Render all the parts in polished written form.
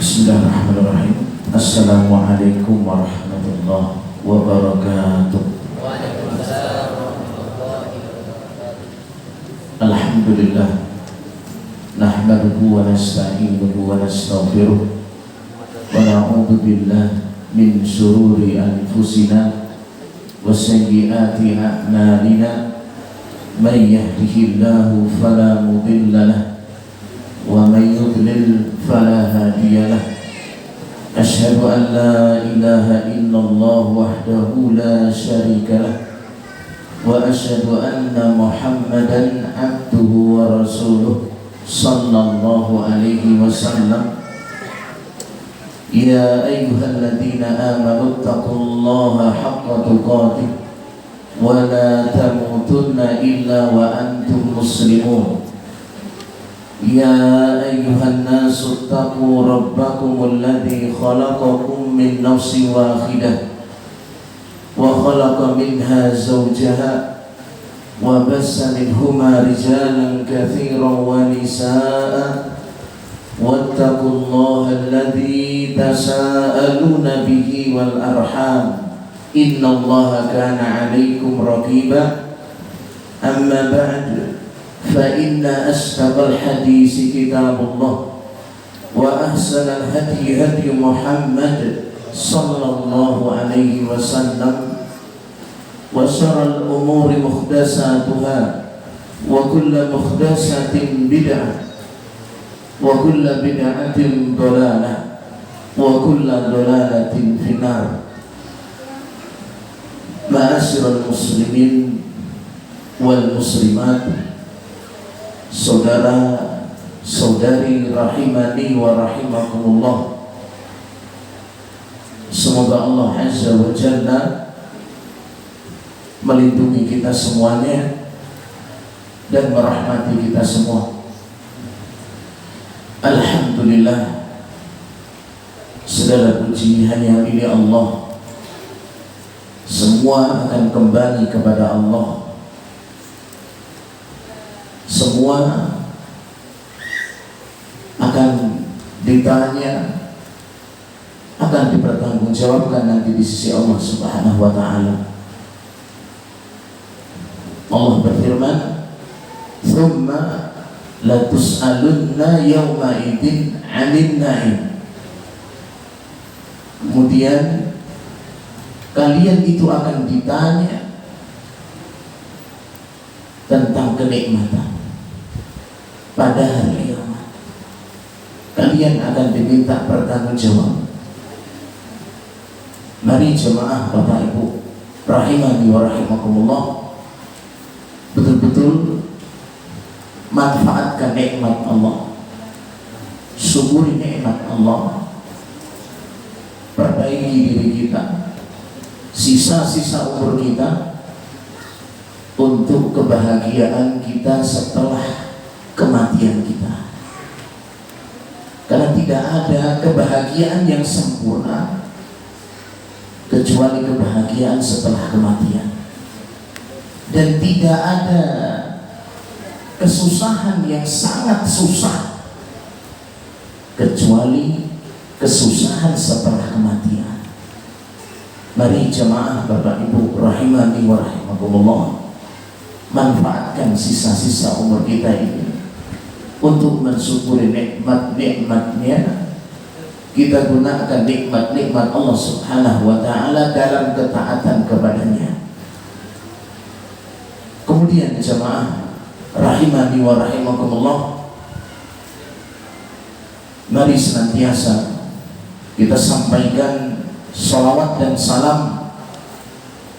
Bismillahirrahmanirrahim. Assalamualaikum warahmatullahi wabarakatuh. Alhamdulillah. Nahmaduhu wa nasta'inuhu wa nastaghfiruh. Wa na'udzu billahi min shururi anfusina wa sayyiati a'malina. May yahdihillahu fala mudilla lahu wa may yudlil fala hadiya lahu. Asyhadu an la ilaha illallah wahdahu la syarika lahu wa asyhadu anna Muhammadan abduhu wa rasuluh sallallahu alaihi wasallam. Ya ayyuhalladzina amanu taqullaha haqqa tuqatih wa la tamutunna illa wa antum muslimun. Ya ayyuhan nasu taqu rabbakumul ladzi khalaqakum min nafsin wahidah wa khalaqa minha zawjaha wa bassa minhuma rijalan katsiran wa nisaa'a wattaqullaha alladzi tasaaluna bihi wal arham innallaha kana 'alaikum raqiba. Amma ba'du, فإن أصدق الحديث كتاب الله وأحسن الهدي هدي محمد صلى الله عليه وسلم وشر الأمور محدثاتها وكل محدثة بدعة وكل بدعة ضلالة وكل ضلالة في النار. معاشر المسلمين والمسلمات, saudara-saudari rahimani wa rahimakumullah. Semoga Allah Azza wa Jalla melindungi kita semuanya dan merahmati kita semua. Alhamdulillah, segala puji hanya milik Allah. Semua akan kembali kepada Allah. Semua akan ditanya, akan dipertanggungjawabkan nanti di sisi Allah Subhanahu wa ta'ala. Allah berfirman, "Tsumma latus'alunna yawma idzin 'anil na'im." Kemudian kalian itu akan ditanya tentang kenikmatan. Pada hari kiamat kalian akan diminta bertanggungjawab. Mari jemaah Bapak Ibu rahimani wa rahimakumullah, betul-betul manfaatkan nikmat Allah, syukuri nikmat Allah, perbaiki diri kita, sisa-sisa umur kita untuk kebahagiaan kita setelah kematian kita. Karena tidak ada kebahagiaan yang sempurna kecuali kebahagiaan setelah kematian, dan tidak ada kesusahan yang sangat susah kecuali kesusahan setelah kematian. Mari jemaah Bapak Ibu rahimani wa rahimakumullah, manfaatkan sisa-sisa umur kita ini untuk mensyukuri nikmat-nikmatnya. Kita gunakan nikmat-nikmat Allah Subhanahu wa ta'ala dalam ketaatan kepadanya. Kemudian jemaah rahimani wa rahimakumullah, mari senantiasa kita sampaikan salawat dan salam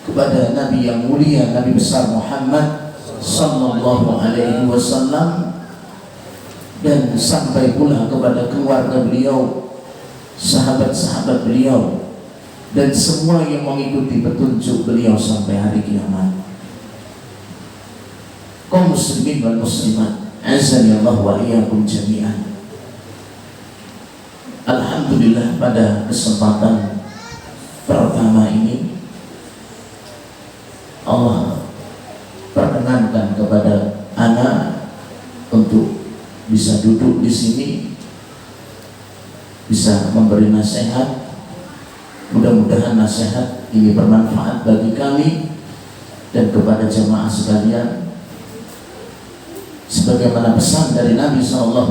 kepada Nabi yang mulia, Nabi besar Muhammad sallallahu alaihi wasallam, dan sampai pula kepada keluarga beliau, sahabat-sahabat beliau, dan semua yang mengikuti petunjuk beliau sampai hari kiamat. Kaum muslimin wal muslimat, azani Allah wa iyyakum jami'an. Alhamdulillah, pada kesempatan pertama ini Allah perkenankan kepada anak untuk bisa duduk di sini bisa memberi nasihat. Mudah-mudahan nasihat ini bermanfaat bagi kami dan kepada jamaah sekalian. Sebagaimana pesan dari Nabi SAW,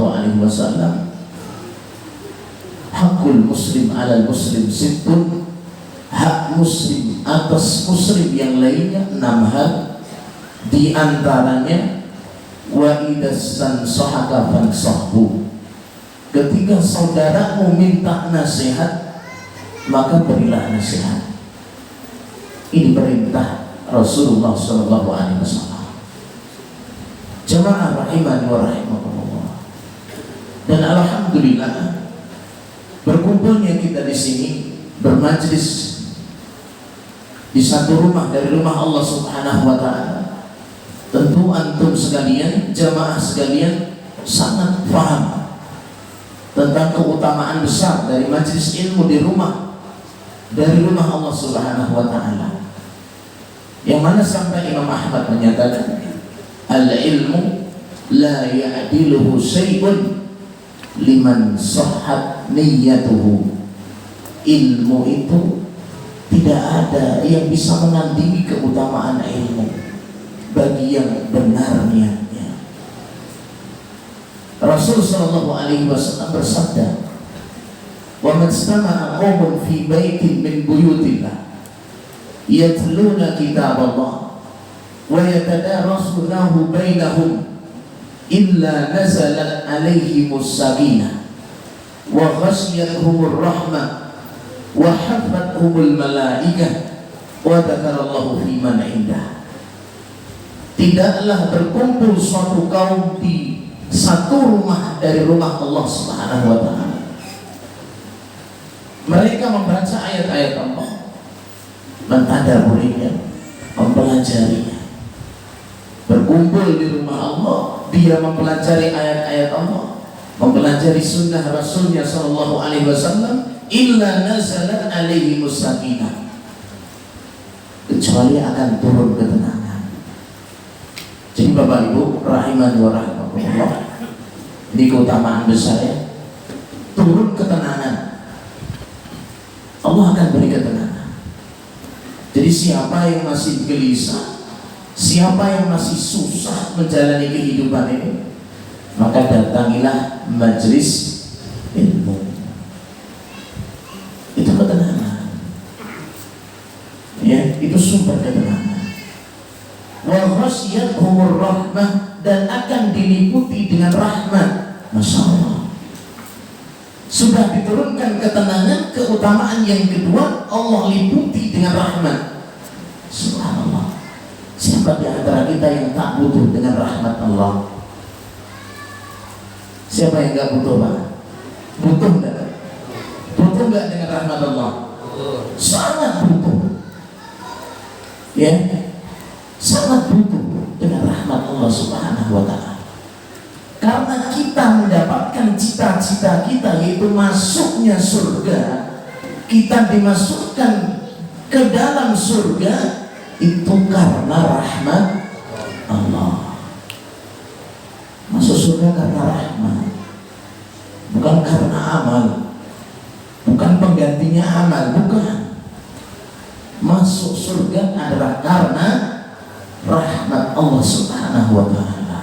hakul muslim alal muslim sittun, hak muslim atas muslim yang lainnya 6 hal. Di antaranya wa idasan sahaka fansahhu, ketika saudaramu minta nasihat maka berilah nasihat. Ini perintah Rasulullah SAW. Jamaah rahimani wa rahimakumullah. Dan alhamdulillah berkumpulnya kita di sini bermajlis di satu rumah dari rumah Allah Subhanahu wa taala. Tentu antum sekalian, jamaah sekalian sangat paham tentang keutamaan besar dari majlis ilmu di rumah dari rumah Allah Subhanahu wa taala. Yang mana sampai Imam Ahmad menyatakan al-ilmu la ya'diluhu syai'un liman sahhat niyyatuhu. Ilmu itu tidak ada yang bisa menandingi keutamaan ilmu bagi yang benar niatnya. Rasul sallallahu alaihi wasallam bersabda, "Wa man istama'a qaumun fi baitin min buyutillah yatluna kitaballah wa yatadarasunahu bainahum illa nazalat alaihimus sakinah wa ghasyiyatuhumur rahmah wa hafathumul malaikah wa dzakarallahu fi man indah." Tidaklah berkumpul suatu kaum di satu rumah dari rumah Allah Subhanahu wa taala, mereka membaca ayat-ayat Allah, mentadabburinya, mempelajarinya. Berkumpul di rumah Allah, dia mempelajari ayat-ayat Allah, mempelajari sunnah Rasulnya sallallahu alaihi wasallam, illa nazalat alaihimus sakinah, kecuali akan turun ketenangan. Jadi Bapak Ibu rahimani wa rahimakumullah, ini keutamaan besar ya. Turun ketenangan, Allah akan beri ketenangan. Jadi siapa yang masih gelisah, siapa yang masih susah menjalani kehidupan ini, maka datangilah majelis ilmu. Itu ketenangan ya, itu sumber ketenangan. Wa ghasyiyatuhumur rahmah, dan akan diliputi dengan rahmat. Masya Allah, sudah diturunkan ketenangan. Keutamaan yang kedua, Allah liputi dengan rahmat. Subhanallah, siapa di antara kita yang tak butuh dengan rahmat Allah? Siapa yang gak butuh Pak? Butuh enggak? Butuh enggak dengan rahmat Allah? Sangat butuh ya, sangat butuh dengan rahmat Allah Subhanahu wa ta'ala. Karena kita mendapatkan cita-cita kita, yaitu masuknya surga, kita dimasukkan ke dalam surga itu karena rahmat Allah. Masuk surga karena rahmat, bukan karena amal, bukan penggantinya amal, bukan. Masuk surga adalah karena rahmat Allah Subhanahu wa ta'ala.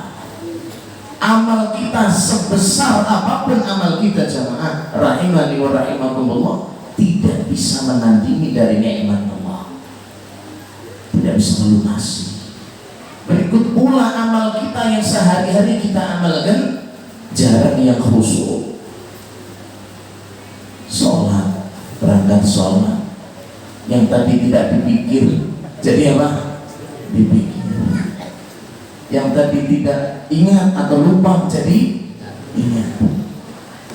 Amal kita sebesar apapun amal kita, jamaah rahimani wa rahimakumullah, tidak bisa menandingi dari nikmat Allah, tidak bisa melunasi. Berikut pula amal kita yang sehari-hari kita amalkan, jarang yang khusyuk. Sholat, berangkat sholat, yang tadi tidak dipikir jadi apa? Dipikir. Yang tadi tidak ingat atau lupa jadi ingat.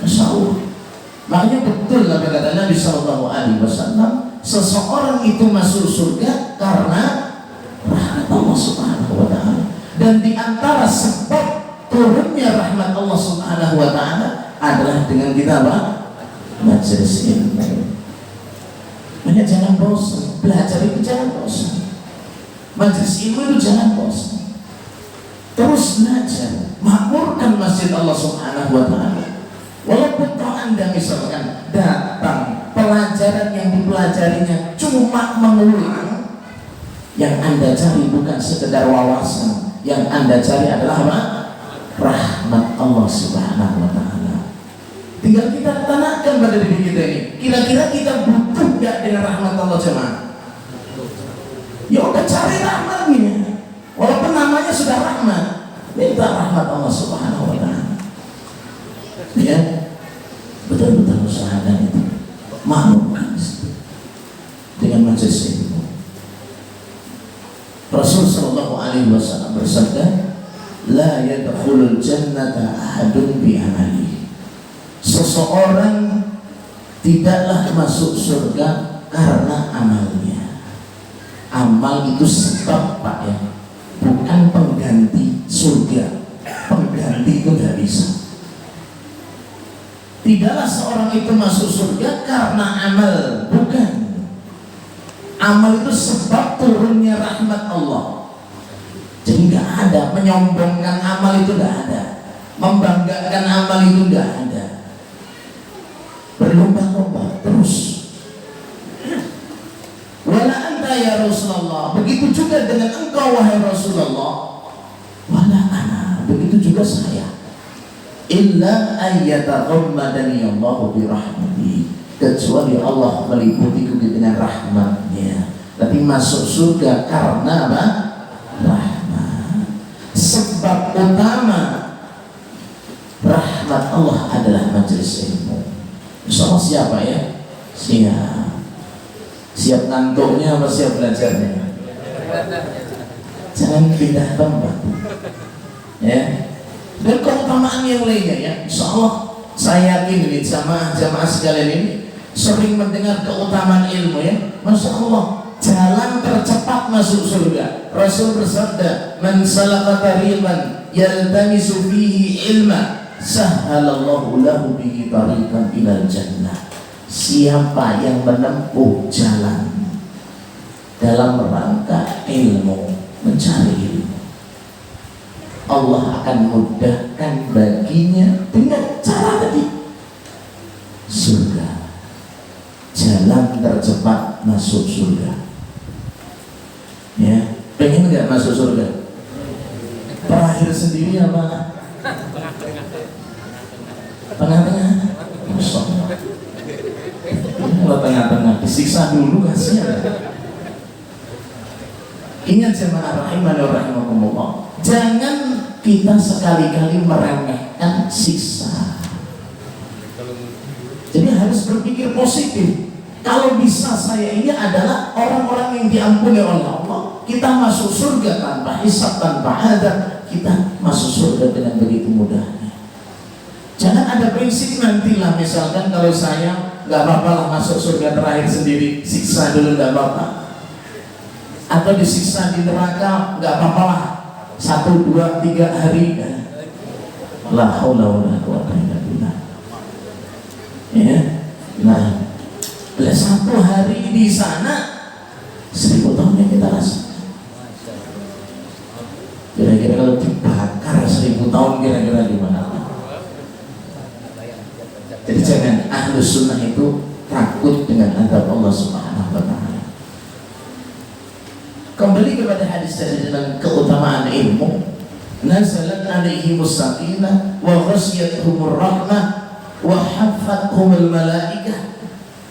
Masya Allah. Makanya betul apa kata Nabi Sallallahu Alaihi Wasallam, seseorang itu masuk surga karena rahmat Allah Subhanahu Wa Taala. Dan di antara sebab turunnya rahmat Allah Subhanahu Wa Taala adalah dengan kita apa? Majelis ilmu. Banyak jangan bosan, belajar itu jangan bosan, majelis ilmu itu jangan bosan, terus belajar, makmurkan masjid Allah Subhanahu wa ta'ala. Walaupun Anda misalkan datang, pelajaran yang dipelajarinya cuma mengulang, yang Anda cari bukan sekedar wawasan, yang Anda cari adalah apa? Rahmat Allah Subhanahu wa Ta'ala. Tinggal kita tanamkan pada diri kita ini, kira-kira kita butuh gak dengan rahmat Allah jemaah? Ya udah cari rahmatnya, walaupun namanya sudah rahmat, minta rahmat Allah Subhanahu wa Ta'ala. Ya, betul-betul usahakan itu, makmurkan dengan majelis ilmu. Rasul Shallallahu Alaihi Wasallam bersabda, la yadkhulul jannata ahadun bi amali. Seseorang tidaklah masuk surga karena amalnya. Amal itu sebab, Pak, ya, bukan pengganti surga. Pengganti itu tidak bisa. Tidaklah seorang itu masuk surga karena amal, bukan. Amal itu sebab turunnya rahmat Allah. Jadi nggak ada menyombongkan amal, itu nggak ada. Membanggakan amal itu nggak ada. Berlomba-lomba terus. Wala anta ya Rasulullah, begitu juga dengan engkau wahai Rasulullah. Wala ana, begitu juga saya. Illa ayyataghammadani Allah bi rahmatihi, kecuali Allah meliputiku dengan rahmatnya. Tapi masuk surga karena apa? Rahmat. Sebab utama rahmat Allah adalah majelis ilmu. Insyaallah siapa ya? Siap ngantuknya apa siap belajarnya? Jangan pindah tempat. Ya. Dan keutamaan yang lainnya ya, insyaallah saya yakin ini jamaah sekalian ini sering mendengar keutamaan ilmu ya. Masya Allah, jalan tercepat masuk surga. Rasul bersabda, man salaka tariqan yaltamisu fihi ilma, sahhalallahu lahu bihi tariqan ilal jannah. Siapa yang menempuh jalan dalam rangka ilmu, mencari ilmu, Allah akan mudahkan baginya dengan cara tadi, surga. Jalan tercepat masuk surga. Ya, pengen nggak masuk surga? Terakhir sendiri apa? Tengah-tengah. Masya Allah. Kalau tengah-tengah disiksa dulu kasihan. Ingat jemaah rahimani wa rahimakumullah, jangan kita sekali-kali meremehkan siksa. Jadi harus berpikir positif. Kalau bisa saya ini adalah orang-orang yang diampuni oleh Allah, kita masuk surga tanpa hisab, tanpa adab, kita masuk surga dengan begitu mudahnya. Jangan ada prinsip nantilah, misalkan kalau saya nggak apa-apa lah masuk surga terakhir sendiri, siksa dulu nggak apa-apa, atau disiksa di neraka nggak apa-apa lah 1, 2, 3 hari. La haula wala quwwata illa billah. Ya, nah, 1 hari di sana 1000 tahun yang kita rasakan. Kira-kira kalau dibakar 1000 tahun kira-kira gimana? Jadi jangan ahlus sunnah itu takut dengan azab Allah Subhanahu wa Ta'ala. Kembali kepada hadis tadi tentang keutamaan ilmu. Nazalat alaihimus sakinah wa ghasyiyatuhumur rahmah wa haffathumul malaikah,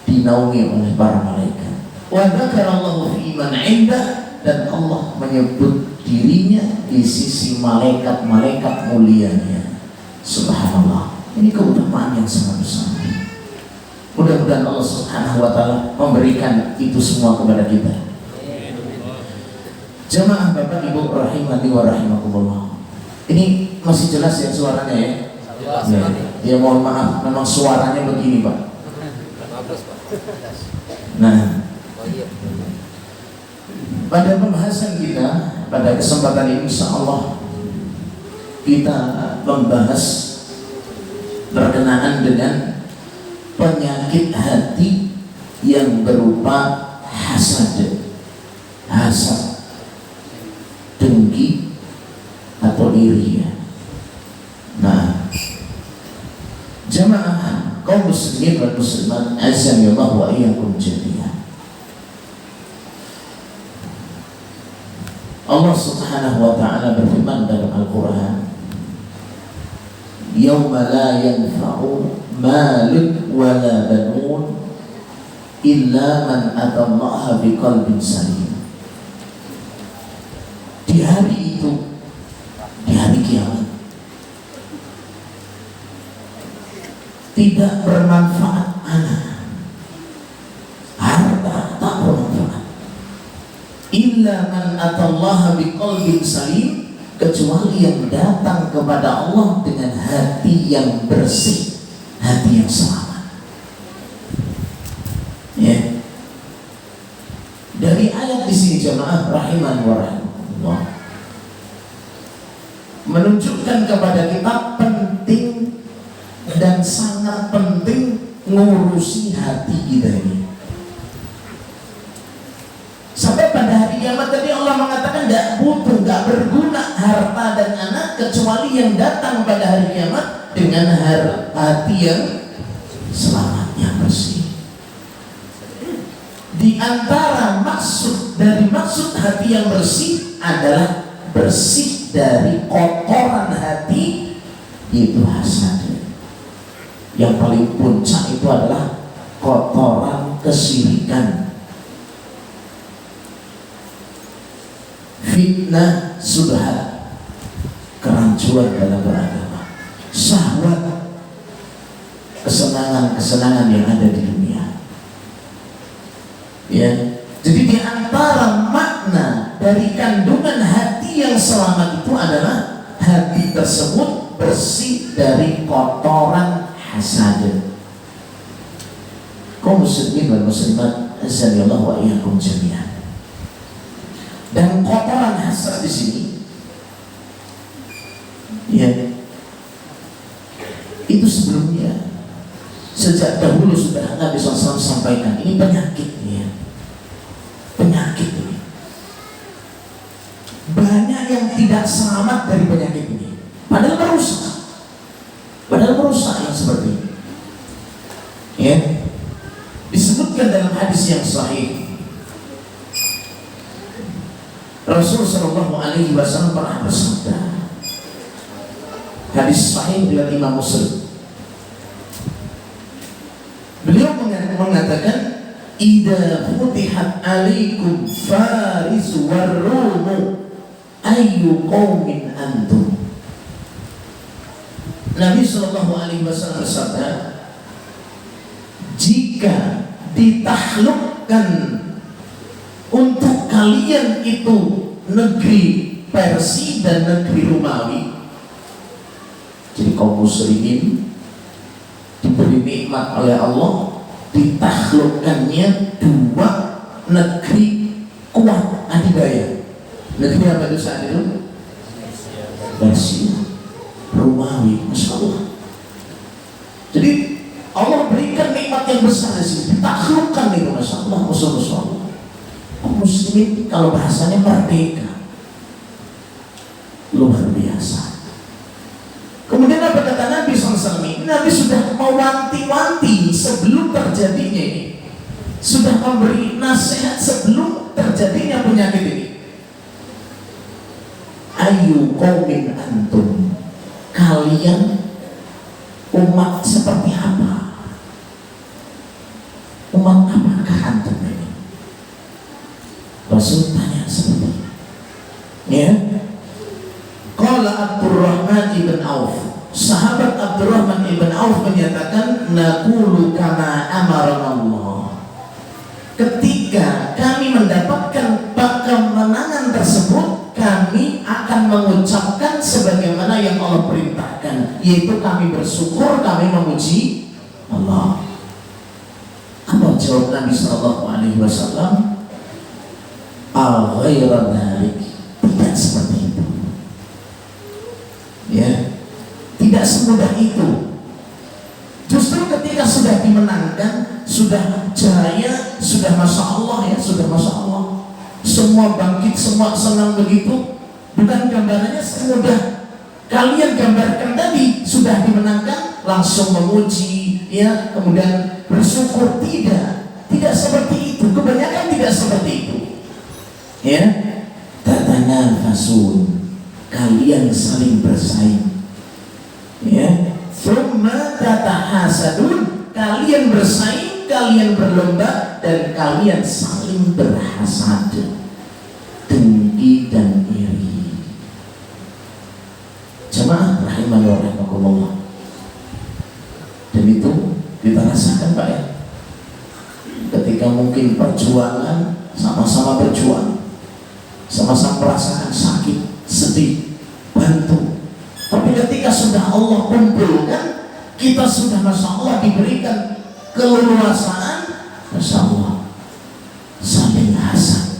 dinaungi oleh para malaikat. Wa dzakarallahu fi man 'indah, dan Allah menyebut dirinya di sisi malaikat-malaikat mulianya. Subhanallah. Ini keutamaan yang sangat besar. Mudah-mudahan Allah Subhanahu wa Ta'ala memberikan itu semua kepada kita. Jamaah Bapak Ibu rahimani wa rahimakumullah. Ini masih jelas ya suaranya ya? Ya, ya mohon maaf, memang suaranya begini Pak. Nah, pada pembahasan kita pada kesempatan ini, insya Allah kita membahas berkenaan dengan penyakit hati yang berupa hasad, dengki atau iri. Nah, jamaah kaum muslimin dan muslimat azza wa iyyakum jami'an. Allah Subhanahu wa taala berfirman dalam Al-Qur'an, "Yauma la yanfa'u malun wa la banun illa man atallaha biqalbin salim." Di hari itu, di hari kiamat, tidak bermanfaat anak, harta tak bermanfaat. Illa man atallaha biqalbin salim, kecuali yang datang kepada Allah dengan hati yang bersih, hati yang selamat. Ya. Dari ayat di sini jemaah rahiman wa rahimakumullah menunjukkan kepada kita penting dan sangat penting ngurusi hati kita ini. Sampai pada hari kiamat tadi Allah mengatakan tidak butuh, tidak berguna harta dan anak kecuali yang datang pada hari kiamat dengan hati yang selamat, yang bersih. Di antara maksud hati yang bersih adalah bersih dari kotoran hati, yaitu hasad. Yang paling puncak itu adalah kotoran kesyirikan, fitnah, subhat, kerancuan dalam beragama, syahwat, kesenangan-kesenangan yang ada di dunia. Ya, jadi di antara makna dari kandungan hati yang selamat itu adalah hati tersebut bersih dari kotoran hasad. Kaum muslimin dan muslimat azallahu wa iyyakum jami'an. Dan kotoran hasad di sini, ya, itu sebelumnya sejak dahulu sudah Nabi SAW sampaikan, ini penyakit, ya, penyakit ini. Banyak yang tidak selamat dari penyakit ini, padahal merusak yang seperti ini. Ya, disebutkan dalam hadis yang sahih, Rasul Shallallahu Alaihi Wasallam pernah bersabda, hadis sahih riwayat Imam Muslim. Beliau mengatakan, "Idza futihat alaikum Faris war-Rum, ayyu qaumin antum." Nabi Shallallahu Alaihi Wasallam bersabda, jika ditaklukkan untuk kalian itu negeri Persia dan negeri Romawi, jadi kaum muslimin diberi nikmat oleh Allah, ditaklukkannya dua negeri kuat adidaya. Negeri apa itu saat itu? Persia, Romawi, Masya Allah. Jadi Allah berikan nikmat yang besar di sini, ditaklukkan itu, Masya Allah, Masya Allah. Muslim kalau bahasanya merdeka, luar biasa. Kemudian apa kata Nabi SAW? Nabi sudah mewanti-wanti sebelum terjadinya ini, sudah memberi nasihat sebelum terjadinya penyakit ini. Ayu qaumin antum, kalian umat seperti apa? Umat apakah antum ini? Rasul tanya seperti ini. Ya. Qala Abdurrahman ibn Auf, sahabat Abdurrahman ibn Auf menyatakan, naqulu kama amarana Allah. Ketika kami mendapatkan kemenangan tersebut, kami akan mengucapkan sebagaimana yang Allah perintahkan, yaitu kami bersyukur, kami memuji Allah. Apa jawab Nabi Sallallahu Alaihi Wasallam? Al-ghairan dhalik, tidak seperti itu. Ya, tidak semudah itu. Justru ketika sudah dimenangkan, sudah jaya, sudah Masya Allah, ya, sudah Masya Allah, semua bangkit, semua senang begitu, bukan gambarannya semudah kalian gambarkan tadi. Sudah dimenangkan, langsung memuji, ya kemudian bersyukur, tidak seperti itu. Kebanyakan tidak seperti itu. Ya, tatanafasun, kalian saling bersaing. Ya, thumma tatahasadun, kalian bersaing, kalian berlomba, dan kalian saling berhasad, dengki dan iri. Jemaah rahimani wa rahimakumullah. Dan itu kita rasakan Pak ya, ketika mungkin perjuangan, sama-sama berjuang, sama-sama merasakan sakit, sedih, bantu. Tapi ketika sudah Allah kumpulkan, kita sudah Masya Allah diberikan keleluasaan, Masya Allah, saling hasad,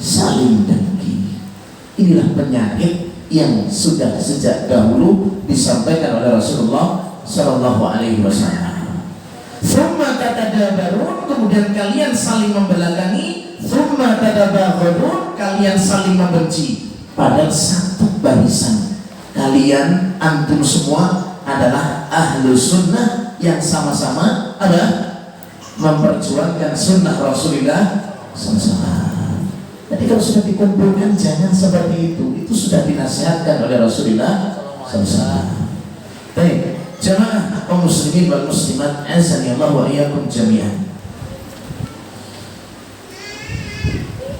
saling dengki. Inilah penyakit yang sudah sejak dahulu disampaikan oleh Rasulullah Sallallahu Alaihi Wasallam. Thumma tatadabarun, kemudian kalian saling membelakangi. Thumma tadabaghadun, kalian saling membenci. Padahal satu barisan, kalian antum semua adalah ahlu sunnah yang sama-sama adalah memperjuangkan sunnah Rasulullah SAW. Jadi kalau sudah dikumpulkan jangan seperti itu sudah dinasihatkan oleh Rasulullah SAW. Baik, jamaah kaum muslimin wal muslimat, azani Allah wa iyyakum jami'an.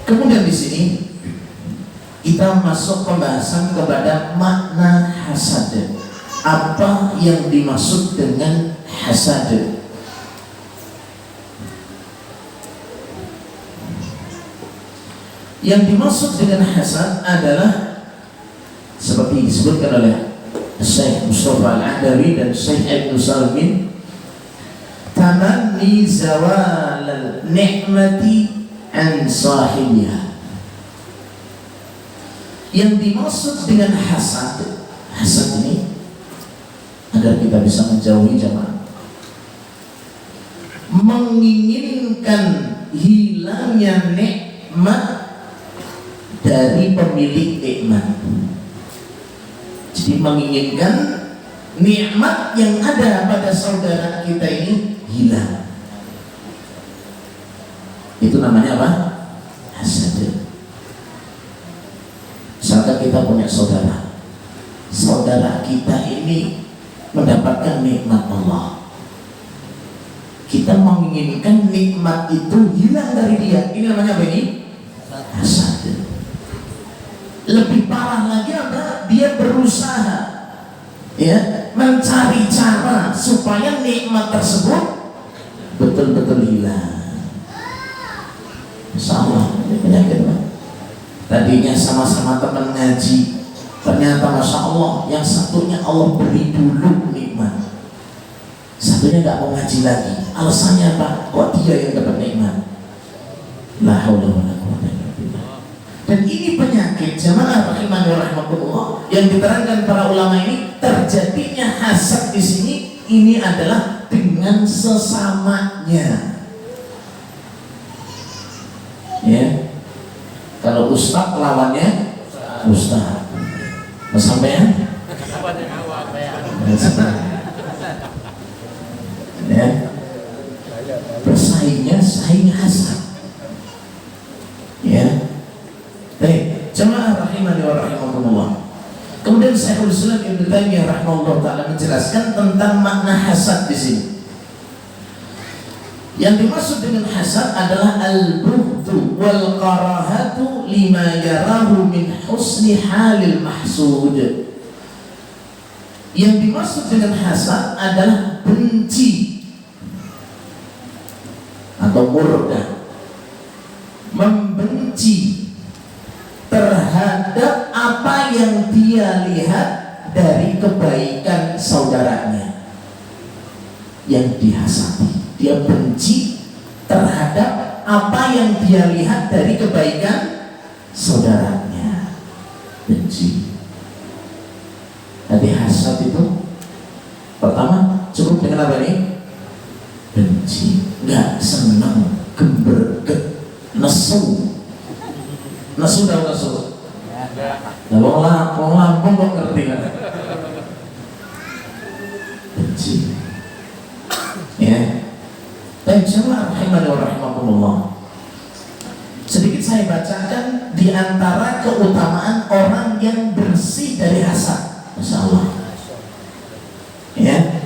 Kemudian di sini kita masuk pembahasan kepada makna hasad. Apa yang dimaksud dengan hasad? Yang dimaksud dengan hasad adalah seperti disebutkan oleh Syekh Mustafa Al-Adawi dan Syekh Ibn Salmin, tamanni zawal ni'mati an sahibiha. Yang dimaksud dengan hasad ini agar kita bisa menjauhi jamaah, menginginkan hilangnya nikmat dari pemilik nikmat. Jadi menginginkan nikmat yang ada pada saudara kita ini hilang. Itu namanya apa? Hasad. Misalkan kita punya saudara kita ini mendapatkan nikmat Allah, kita menginginkan nikmat itu hilang dari dia. Ini namanya apa ini? Hasad. Lebih parah lagi apa? Dia berusaha ya mencari cara supaya nikmat tersebut betul-betul hilang. Sama ini penyakit Pak. Tadinya sama-sama teman ngaji, ternyata Masya Allah yang satunya Allah beri dulu nikmat, satunya nggak mau ngaji lagi. Alasannya apa? Kok dia yang dapat nikmat? La haula wala quwwata illa billah. Dan ini penyakit jamaah rahimani wa rahimakumullah yang diterangkan para ulama ini. Terjadinya hasad di sini ini adalah dengan sesamanya. Ya, kalau ustaz lawannya ustaz, sampean ya, bersaingnya saing hasad. Ya, baik, jemaah rahimani wa rahimakumullah. Kemudian Syekhul Islam Ibnu Taimiyah rahimahullah taala menjelaskan tentang makna hasad di sini. Yang dimaksud dengan hasad adalah al-bughdu wal karahatu lima yarahu min husni halil mahsud. Yang dimaksud dengan hasad adalah benci atau murka, membenci terhadap apa yang dia lihat dari kebaikan saudaranya yang dihasati. Dia benci terhadap apa yang dia lihat dari kebaikan saudaranya. Benci. Jadi hasad itu pertama cukup dengan apa nih? Benci, nggak senang, gemberget, nesu. Nesu tahu nesu? Nah, wong Lampung kok ngerti kan? Benci. Ya, dan jemaah rahimani wa rahimakumullah. Sedikit saya bacakan di antara keutamaan orang yang bersih dari hasad. Masya Allah. Ya,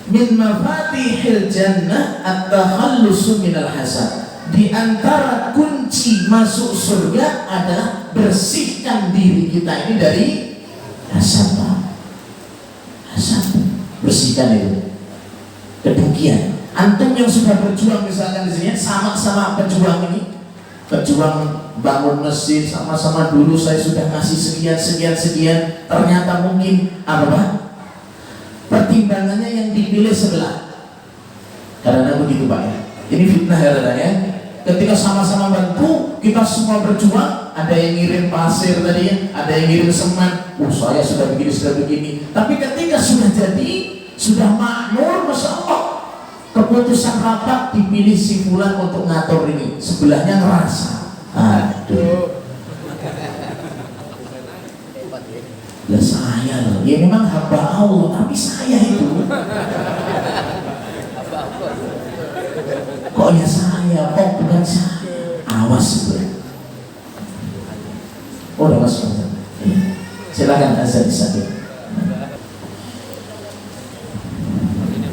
min mafatihil jannah at-takhallusu minal hasad. Di antara kunci masuk surga adalah bersihkan diri kita ini dari hasad. Hasad, bersihkan itu. Kedengkian. Antum yang sudah berjuang misalkan di sini sama-sama berjuang ini, berjuang bangun masjid sama-sama, dulu saya sudah kasih sekian, ternyata mungkin apa? Pertimbangannya yang dipilih sebelah. Karena begitu Pak ya. Ini fitnah ya. Ketika sama-sama bantu, kita semua berjuang, ada yang ngirim pasir tadi ya, ada yang ngirim semen. Saya sudah begini. Tapi ketika sudah jadi, sudah makmur, Masya Allah, keputusan rapat dipilih si fulan untuk ngatur ini, sebelahnya ngerasa, aduh, lah saya loh, ya memang hamba Allah, tapi saya itu kok ya saya, kok bukan saya, awas sebenarnya. Oh udah masuk, silakan azan disatu.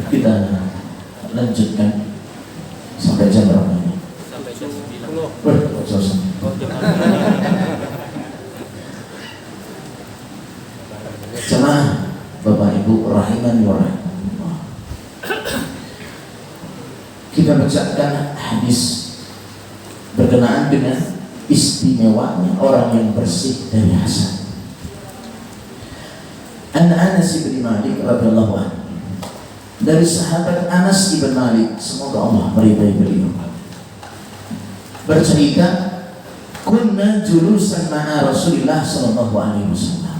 Kita lanjutkan sampai jam berapa ini? Sampai jam 9. Jemaah Bapak Ibu rahimani wa rahimakumullah. Kita bacakan hadis berkenaan dengan istimewanya orang yang bersih dari hasad. An Anas bin Malik radhiyallahu anhu, dari sahabat Anas bin Malik, semoga Allah meridai beliau, bercerita, kunna julusan ma'a Rasulillah sallallahu alaihi wasallam.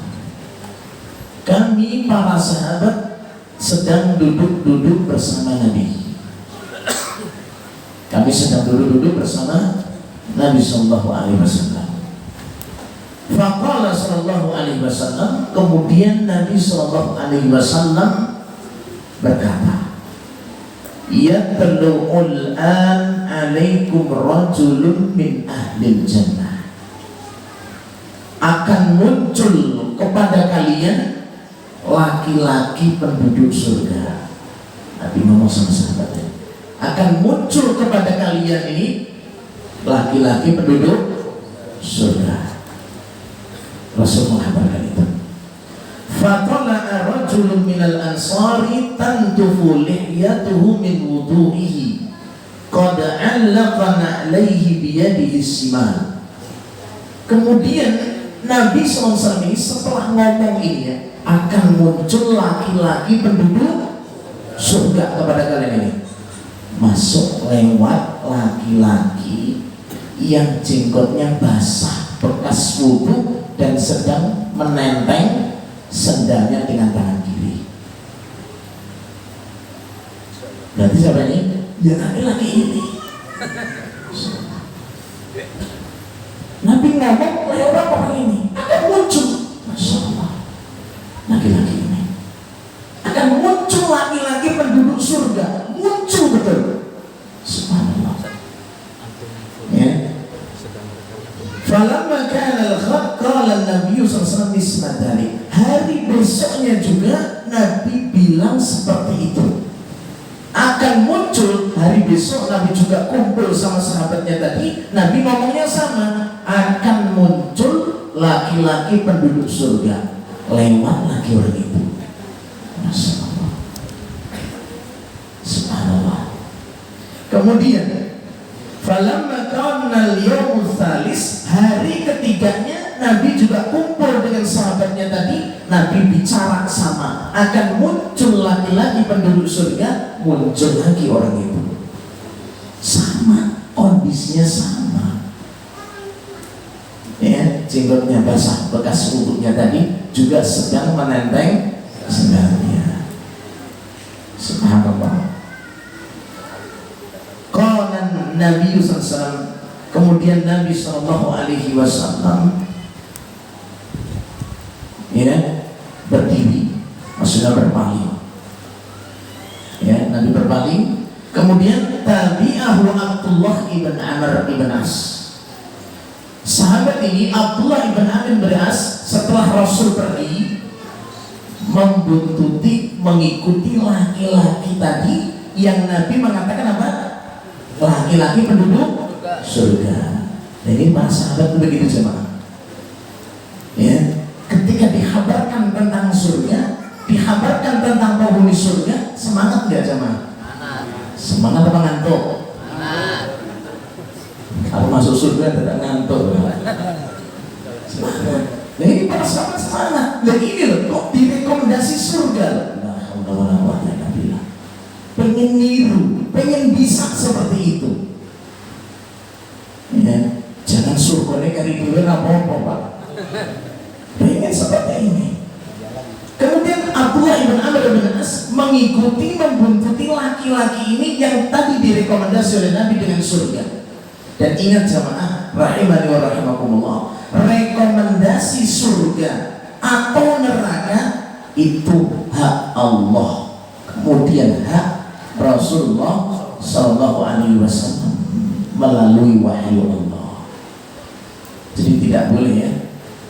Kami para sahabat sedang duduk-duduk bersama Nabi. Kami sedang duduk-duduk bersama Nabi sallallahu alaihi wasallam. Faqala sallallahu alaihi wasallam, kemudian Nabi sallallahu alaihi wasallam berkata, yatlu'ul an alaikum rajulun min ahlil jannah. Akan muncul kepada kalian laki-laki penduduk surga. Nabi ngomong sama sahabatnya, akan muncul kepada kalian ini laki-laki penduduk surga. Rasul mengabarkan itu. Fatala'a rajulun minal ansari tantufu lihyatuhu min wudu'ihi qad 'allaqa na'layhi biyadihi simal. Kemudian Nabi SAW ini setelah ngomong ini ya, akan muncul laki-laki penduduk surga kepada kalian ini, masuk lewat laki-laki yang jenggotnya basah bekas wudu dan sedang menenteng sendalnya dengan tangan kiri. Berarti siapa ini? Ya laki-laki ini. Nabi ngomong lewat orang ini akan muncul, Masya Allah, laki-laki ini akan muncul laki-laki penduduk surga, muncul betul. Subhanallah. Ya. Falamma kana al-ghad qala an-nabiy sallallahu alaihi wasallam, hari besoknya juga Nabi bilang seperti itu. Akan muncul hari besok, Nabi juga kumpul sama sahabatnya tadi, Nabi ngomongnya sama, akan muncul laki-laki penduduk surga, lewat lagi orang itu. Masya Allah. Subhanallah. Kemudian falamma kana al-yawmul tsalis, hari ketiganya Nabi juga kumpul dengan sahabatnya tadi, Nabi bicara sama, akan muncul laki-laki penduduk surga, muncul lagi orang itu. Sama, kondisinya sama. Ya, jenggotnya basah bekas wudunya tadi, juga sedang menenteng sendalnya. Subhanallah. Qala Nabi SAW, kemudian Nabi SAW ya berdiri, maksudnya berpaling. Ya, Nabi berpaling. Kemudian tabi'ahu Abdullah ibn Amr ibn As. Sahabat ini Abdullah ibn Amr ibn As setelah Rasul pergi membuntuti, mengikuti laki-laki tadi yang Nabi mengatakan apa? Laki-laki penduduk surga. Jadi para sahabat begitu jemaah. Ya, ketika dihabarkan tentang surga, dihabarkan tentang penghuni surga, semangat nggak jemaah? Semangat apa ngantuk? Kalau masuk surga tidak ngantuk. Nah ini para sahabat semangat. Dan ini loh, kok direkomendasi surga? Nah, pengen niru, pengen bisa seperti itu. Ya, jangan surganya kari dulu apa-apa Pak. Pengen seperti ini. Kemudian Abdullah ibn Amr bin As mengikuti, membuntuti laki-laki ini yang tadi direkomendasi oleh Nabi dengan surga. Dan ingat jamaah rahimani wa rahimakumullah, rekomendasi surga atau neraka itu hak Allah, kemudian hak Rasulullah Sallallahu Alaihi Wasallam melalui wahyu Allah. Jadi tidak boleh ya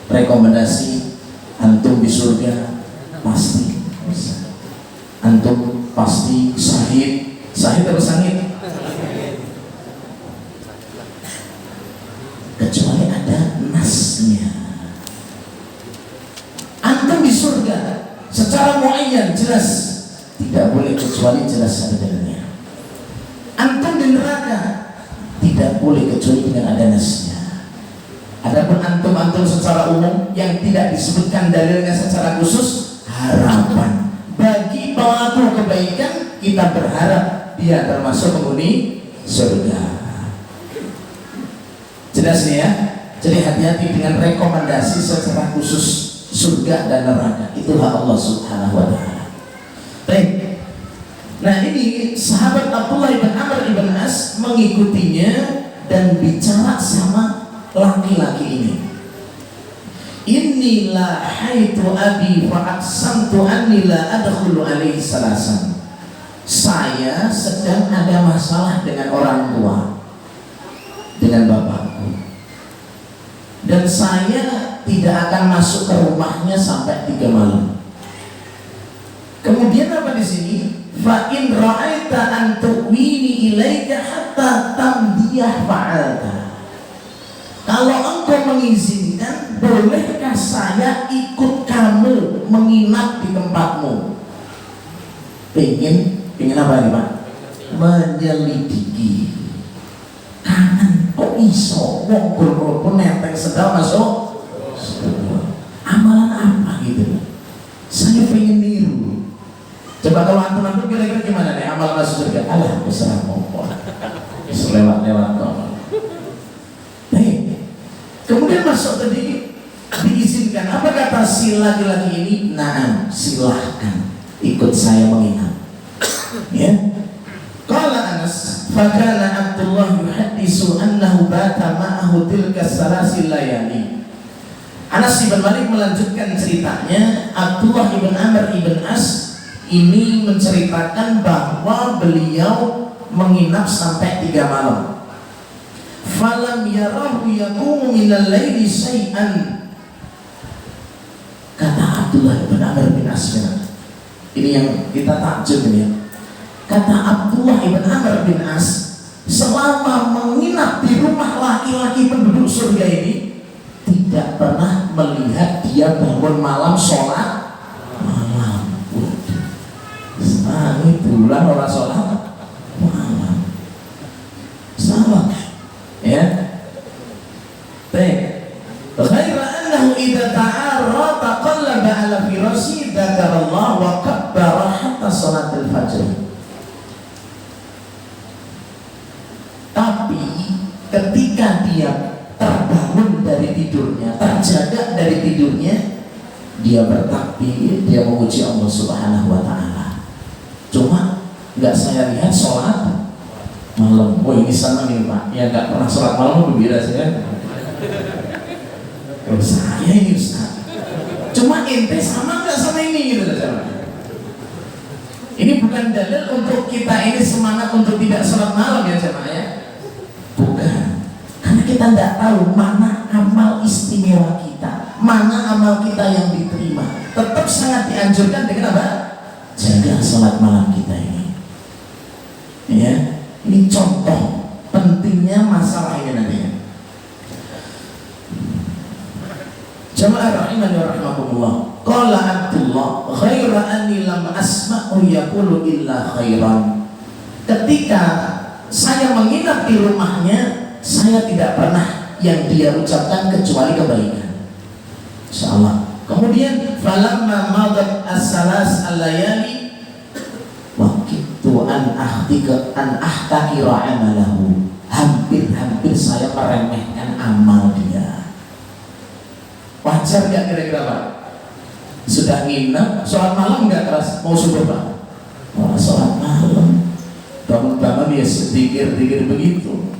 rekomendasi antum di surga pasti bisa, antum pasti sahid atau sahid, kecuali ada nasnya. Antum di surga secara muayyan jelas tidak boleh kecuali jelas ada dalilnya. Antum di neraka tidak boleh kecuali dengan ada nasnya. Adapun antum secara umum yang tidak disebutkan dalilnya secara khusus, harapan bagi pelaku kebaikan, kita berharap dia termasuk penghuni surga. Jelas nih ya. Jadi hati-hati dengan rekomendasi secara khusus surga dan neraka, itu hak Allah Subhanahu wa taala. Baik. Nah, ini sahabat Abdullah ibn Amr ibn As mengikutinya dan bicara sama laki-laki ini. Inilah haitu abi fa aqsamtu anni la adkhulu alaihi salasan. Saya sedang ada masalah dengan orang tua, dengan bapakku, dan saya tidak akan masuk ke rumahnya sampai 3 malam. Kemudian apa di sini? Fa in ra'aita an tuwini ilaika hatta tamdiyah fa'alta. Kalau engkau mengizinkan, bolehkah saya ikut kamu menginap di tempatmu? Pengen apa nih Pak? Menyelidiki. Kangen, kok iso wong guru-guru neteng sedal masuk? Amalan apa gitu? Saya pengen niru. Coba kalau antum kira-kira gimana nih amalan masuk surga? Alah, besar mompol. Selewat-lewat kok. Kemudian masuk tadi diizinkan. Apa kata si laki-laki ini? Naam, silahkan ikut saya menginap. Ya. Qala Anas, fakana Abdullah yuhaddisu annahu bata ma'ahu tilka salasil layali. Anas bin Malik melanjutkan ceritanya. Abdullah ibn Amr ibn As ini menceritakan bahwa beliau menginap sampai 3 malam. Falam yarahu yaqumu minal laili syai'an. Kata Abdullah bin Amr bin As. Ini yang kita takjub ini ya. Kata Abdullah bin Amr bin As, selama menginap di rumah laki-laki penduduk surga ini, tidak pernah melihat dia bangun malam sholat malam. Nah, ini bulan orang sholat malam. Salah. Ya, baik. Ghaira annahu idza ta'arra taqallaba ala firasi dzakarallah wa kabbara hatta salatul fajr. Tapi ketika dia terbangun dari tidurnya, terjaga dari tidurnya, dia bertakbir, dia memuji Allah Subhanahu wa taala. Cuma nggak saya lihat sholat malam. Oh ini sama nih Pak, ya nggak pernah sholat malam berbeda saya. Oh, saya ini Ustaz. Cuma ente sama nggak sama ini gitu loh. Ini bukan dalil untuk kita ini semangat untuk tidak sholat malam ya jemaah ya. Bukan. Karena kita tidak tahu mana amal istimewa kita, mana amal kita yang diterima. Tetap sangat dianjurkan dengan apa? Jaga sholat malam kita ini. Ya, ini contoh pentingnya masalah ini nanti. Jamaah rahimani wa rahimakumullah. Qala Abdullah ghaira anni lam asma'u yaqulu illa khairan. Ketika saya menginap di rumahnya, saya tidak pernah yang dia ucapkan kecuali kebaikan. Insyaallah. Kemudian falamma madat as-salas al-layali waqitu an ahtakira amalahu. Hampir saya meremehkan amal dia. Wajar gak kira-kira Pak? Sudah nginep, sholat malam gak keras? Mau subuh Pak? Oh, sholat malam bangun-bangun ya sedikit-sedikit begitu.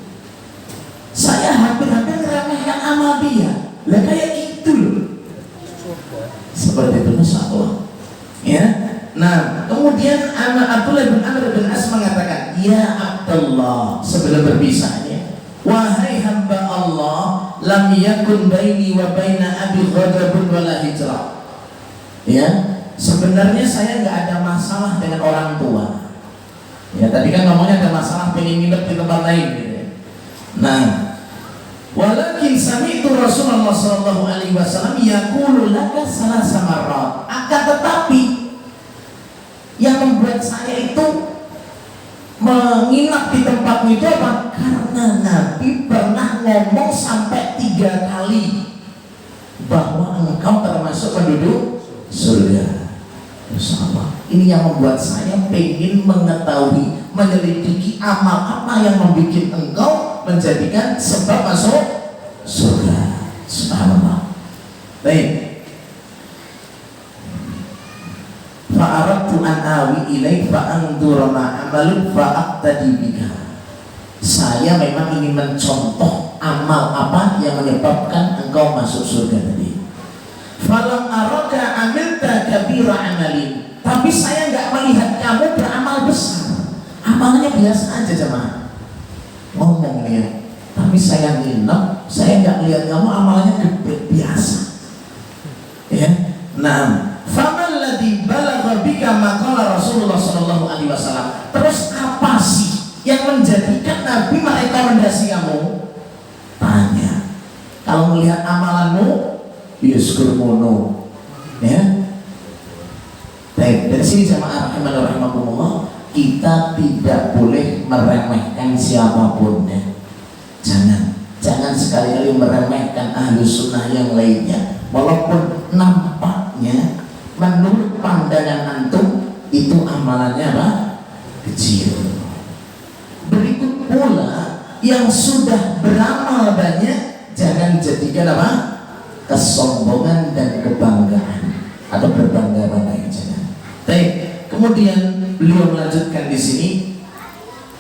Saya hampir-hampir meremehkan amal dia. Lah kayak gitu loh. Seperti itu Masya Allah ya. Nah kemudian anak Abdullah bin Amr bin As mengatakan, ya Abdullah, sebelum berpisahnya, wahai hamba Allah, lam yakun baini wa baina abi ghadabun wala hijrah. Ya, sebenarnya saya nggak ada masalah dengan orang tua. Ya, tadi kan ngomongnya ada masalah pengen nginep di tempat lain gitu ya. Nah, walakin sami'tu Rasulullah sallallahu alaihi wasallam yaqulu laka salasa marrat. Akan tetapi yang membuat saya itu menginap di tempatmu itu apa? Karena Nabi pernah ngomong sampai 3 kali bahwa engkau termasuk penduduk surga. Insyaallah. Ini yang membuat saya pengen mengetahui, menyelidiki amal apa yang membuat engkau menjadikan sebab masuk surga. Subhanallah. Baik. Fa'aradtu an awi ilaik fa'anzura ma amaluk fa'aqtadi bika. Saya memang ingin mencontoh amal apa yang menyebabkan engkau masuk surga tadi. Falam araka amilta kabira amalin. Tapi saya nggak melihat kamu beramal besar. Amalnya biasa aja jemaah. Ngomong nih ya. Tapi saya nginep, saya nggak lihat kamu amalnya gede biasa. Ya. Nah, faman ladzi balagha bika maqala Rasulullah sallallahu alaihi wasallam. Terus apa sih yang menjadikan Nabi merekomendasi kamu? Tanya. Kalau melihat amalanmu, yuskur mono. Ya. Baik, dari sini jamaah rahimakumullah, kita tidak boleh meremehkan siapapun ya. Jangan sekali-kali meremehkan ahlu sunnah yang lainnya, walaupun nampaknya menurut pandangan antum itu amalannya apa? Kecil. Berikut pula yang sudah beramal banyak, jangan jadikan apa? Kesombongan dan kebanggaan atau berbangga-bangga, jangan. Baik, kemudian beliau melanjutkan di sini,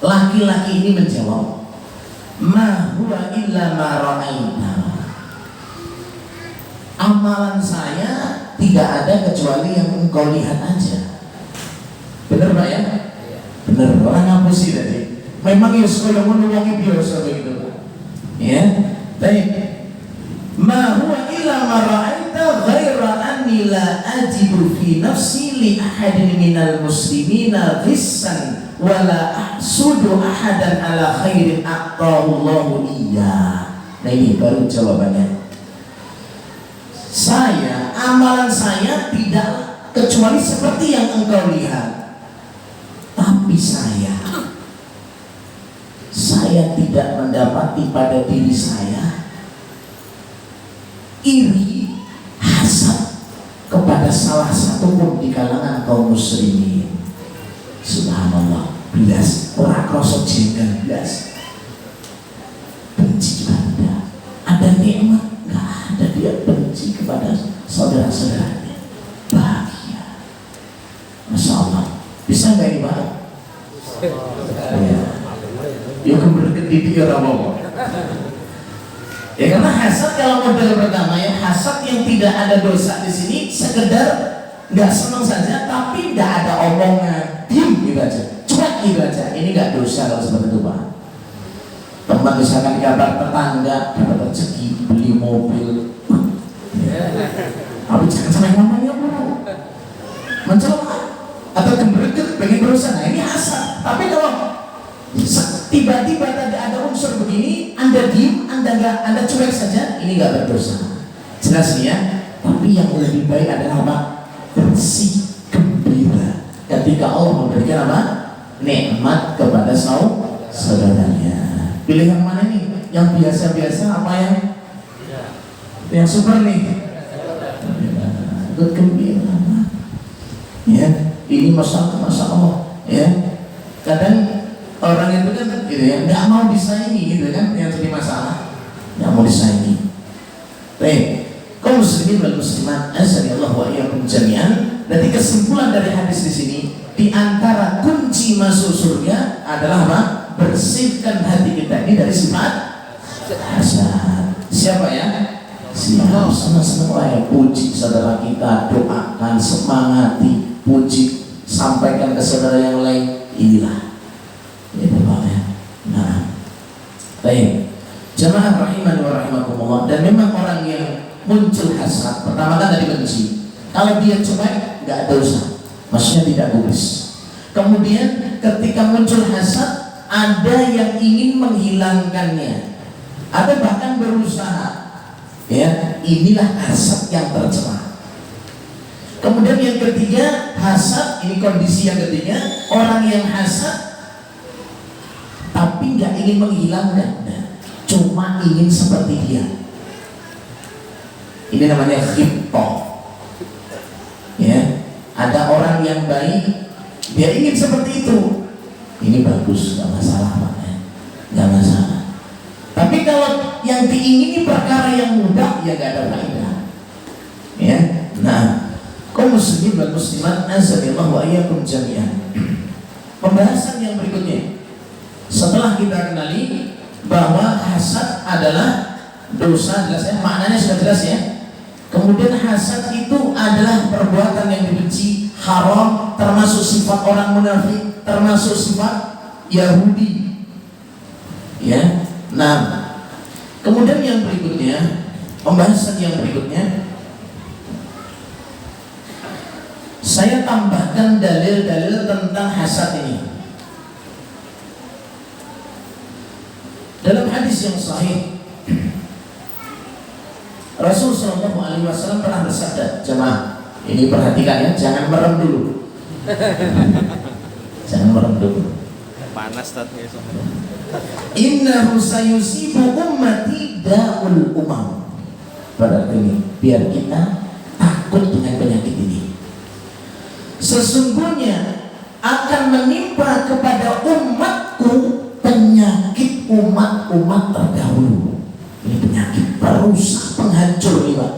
laki-laki ini menjawab, ma huwa illa ma ra'aina. Amalan saya tidak ada kecuali yang engkau lihat aja. Benar Pak ya? Benar, orang ngapusi tadi. Memang ya sekolah menolongi biasa begitu. Ya, baik. Ma huwa illa ma ra'aita ghaira anni la ajibu fi nafsi li ahadin minal muslimina ghissan wa la ahsudu ahadan ala khairin aqtahu Allahu iya. Nah ini baru jawabannya. Amalan saya tidak kecuali seperti yang engkau lihat. Tapi saya tidak mendapati pada diri saya iri, hasad kepada salah satu pun di kalangan kaum muslimin. Subhanallah, belas orang krosok jengkel, belas benci kepada ada nikmat, nggak ada, dia benci kepada saudara-saudaranya. Bahagia, Masya Allah. Bisa nggak ini Pak? Ya, ya berkedidi ya Rabbah. Ya karena hasad kalau model pertama ya, hasad yang tidak ada dosa di sini, sekedar nggak senang saja, tapi nggak ada omongan. diem gitu aja, cuek gitu aja. Ini nggak dosa kalau seperti itu Pak. Teman misalkan kabar tetangga dapat rezeki beli mobil, tapi jangan sampai ngomongnya bro, mencelak atau gembreket pengen berusaha. Nah ini hasad. Tapi kalau tiba-tiba tadi ada unsur begini, Anda diem, Anda cuek saja, ini nggak berdosa. Jelas nih ya. Tapi yang lebih baik adalah apa? Bersih, gembira ketika Allah memberikan apa? Nikmat kepada saudaranya. Pilih yang mana nih? Yang biasa-biasa apa yang super nih? Ikut gembira. Ya, ini masya Allah. Ya, kadang orang itu kan gitu ya, nggak mau disaingi gitu kan, yang jadi masalah, nggak mau disaingi. Kaum muslimin wal muslimat, azanillahu wa iyyakum jami'an. Jadi kesimpulan dari hadis di sini, di antara kunci masuk surga adalah apa? Bersihkan hati kita ini dari sifat hasad. Siapa ya? Siapa? Senang-senang lah ya, puji saudara kita, doakan, semangati, puji, sampaikan ke saudara yang lain. Inilah itu Pak ya. Nah, baik. Jamaah rahiman wa rahimakumullah. Dan memang orang yang muncul hasad pertama kan tadi benci. Kalau dia cuek nggak dosa, maksudnya tidak gubris. Kemudian ketika muncul hasad, ada yang ingin menghilangkannya, ada bahkan berusaha. Ya, inilah hasad yang tercela. Kemudian yang ketiga, hasad, ini kondisi yang ketiga, orang yang hasad tapi nggak ingin menghilangkan, cuma ingin seperti dia. Ini namanya ghibthah. Ya, ada orang yang baik, dia ingin seperti itu. Ini bagus, nggak masalah Pak, nggak masalah. Tapi kalau yang diingini perkara yang mudah, ya nggak ada faedah. Ya, nah, kaum muslimin dan muslimat, azanillahu wa iyyakum jami'an. Pembahasan yang berikutnya, setelah kita kenali bahwa hasad adalah dosa, jelas ya, maknanya sudah jelas ya. Kemudian hasad itu adalah perbuatan yang dibenci, haram, termasuk sifat orang munafik, termasuk sifat Yahudi. Ya. Nah, kemudian yang berikutnya, pembahasan yang berikutnya, saya tambahkan dalil-dalil tentang hasad ini. Dalam hadis yang sahih, Rasul Shallallahu Alaihi Wasallam pernah bersabda, jemaah, ini perhatikan ya, jangan merem dulu, jangan merem dulu. Panas tadi. Innahu sayusibu ummati da'ul umam. Pada ini, biar kita takut dengan penyakit ini. Sesungguhnya akan menimpa kepada umatku penyakit umat-umat terdahulu. Ini penyakit perusak, penghancur nih Pak.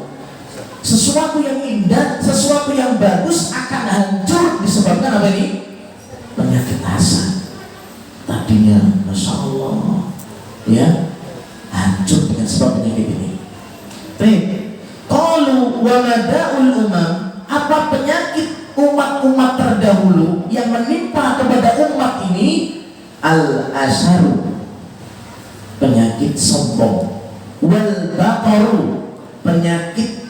Sesuatu yang indah, sesuatu yang bagus akan hancur disebabkan apa ini? Penyakit hasad. Tadinya Masya Allah ya, hancur dengan sebab penyakit ini. Qalu wa mada'ul umam, apa penyakit umat-umat terdahulu yang menimpa kepada umat ini? Al-asaru, penyakit sombong. Wal baqaru, penyakit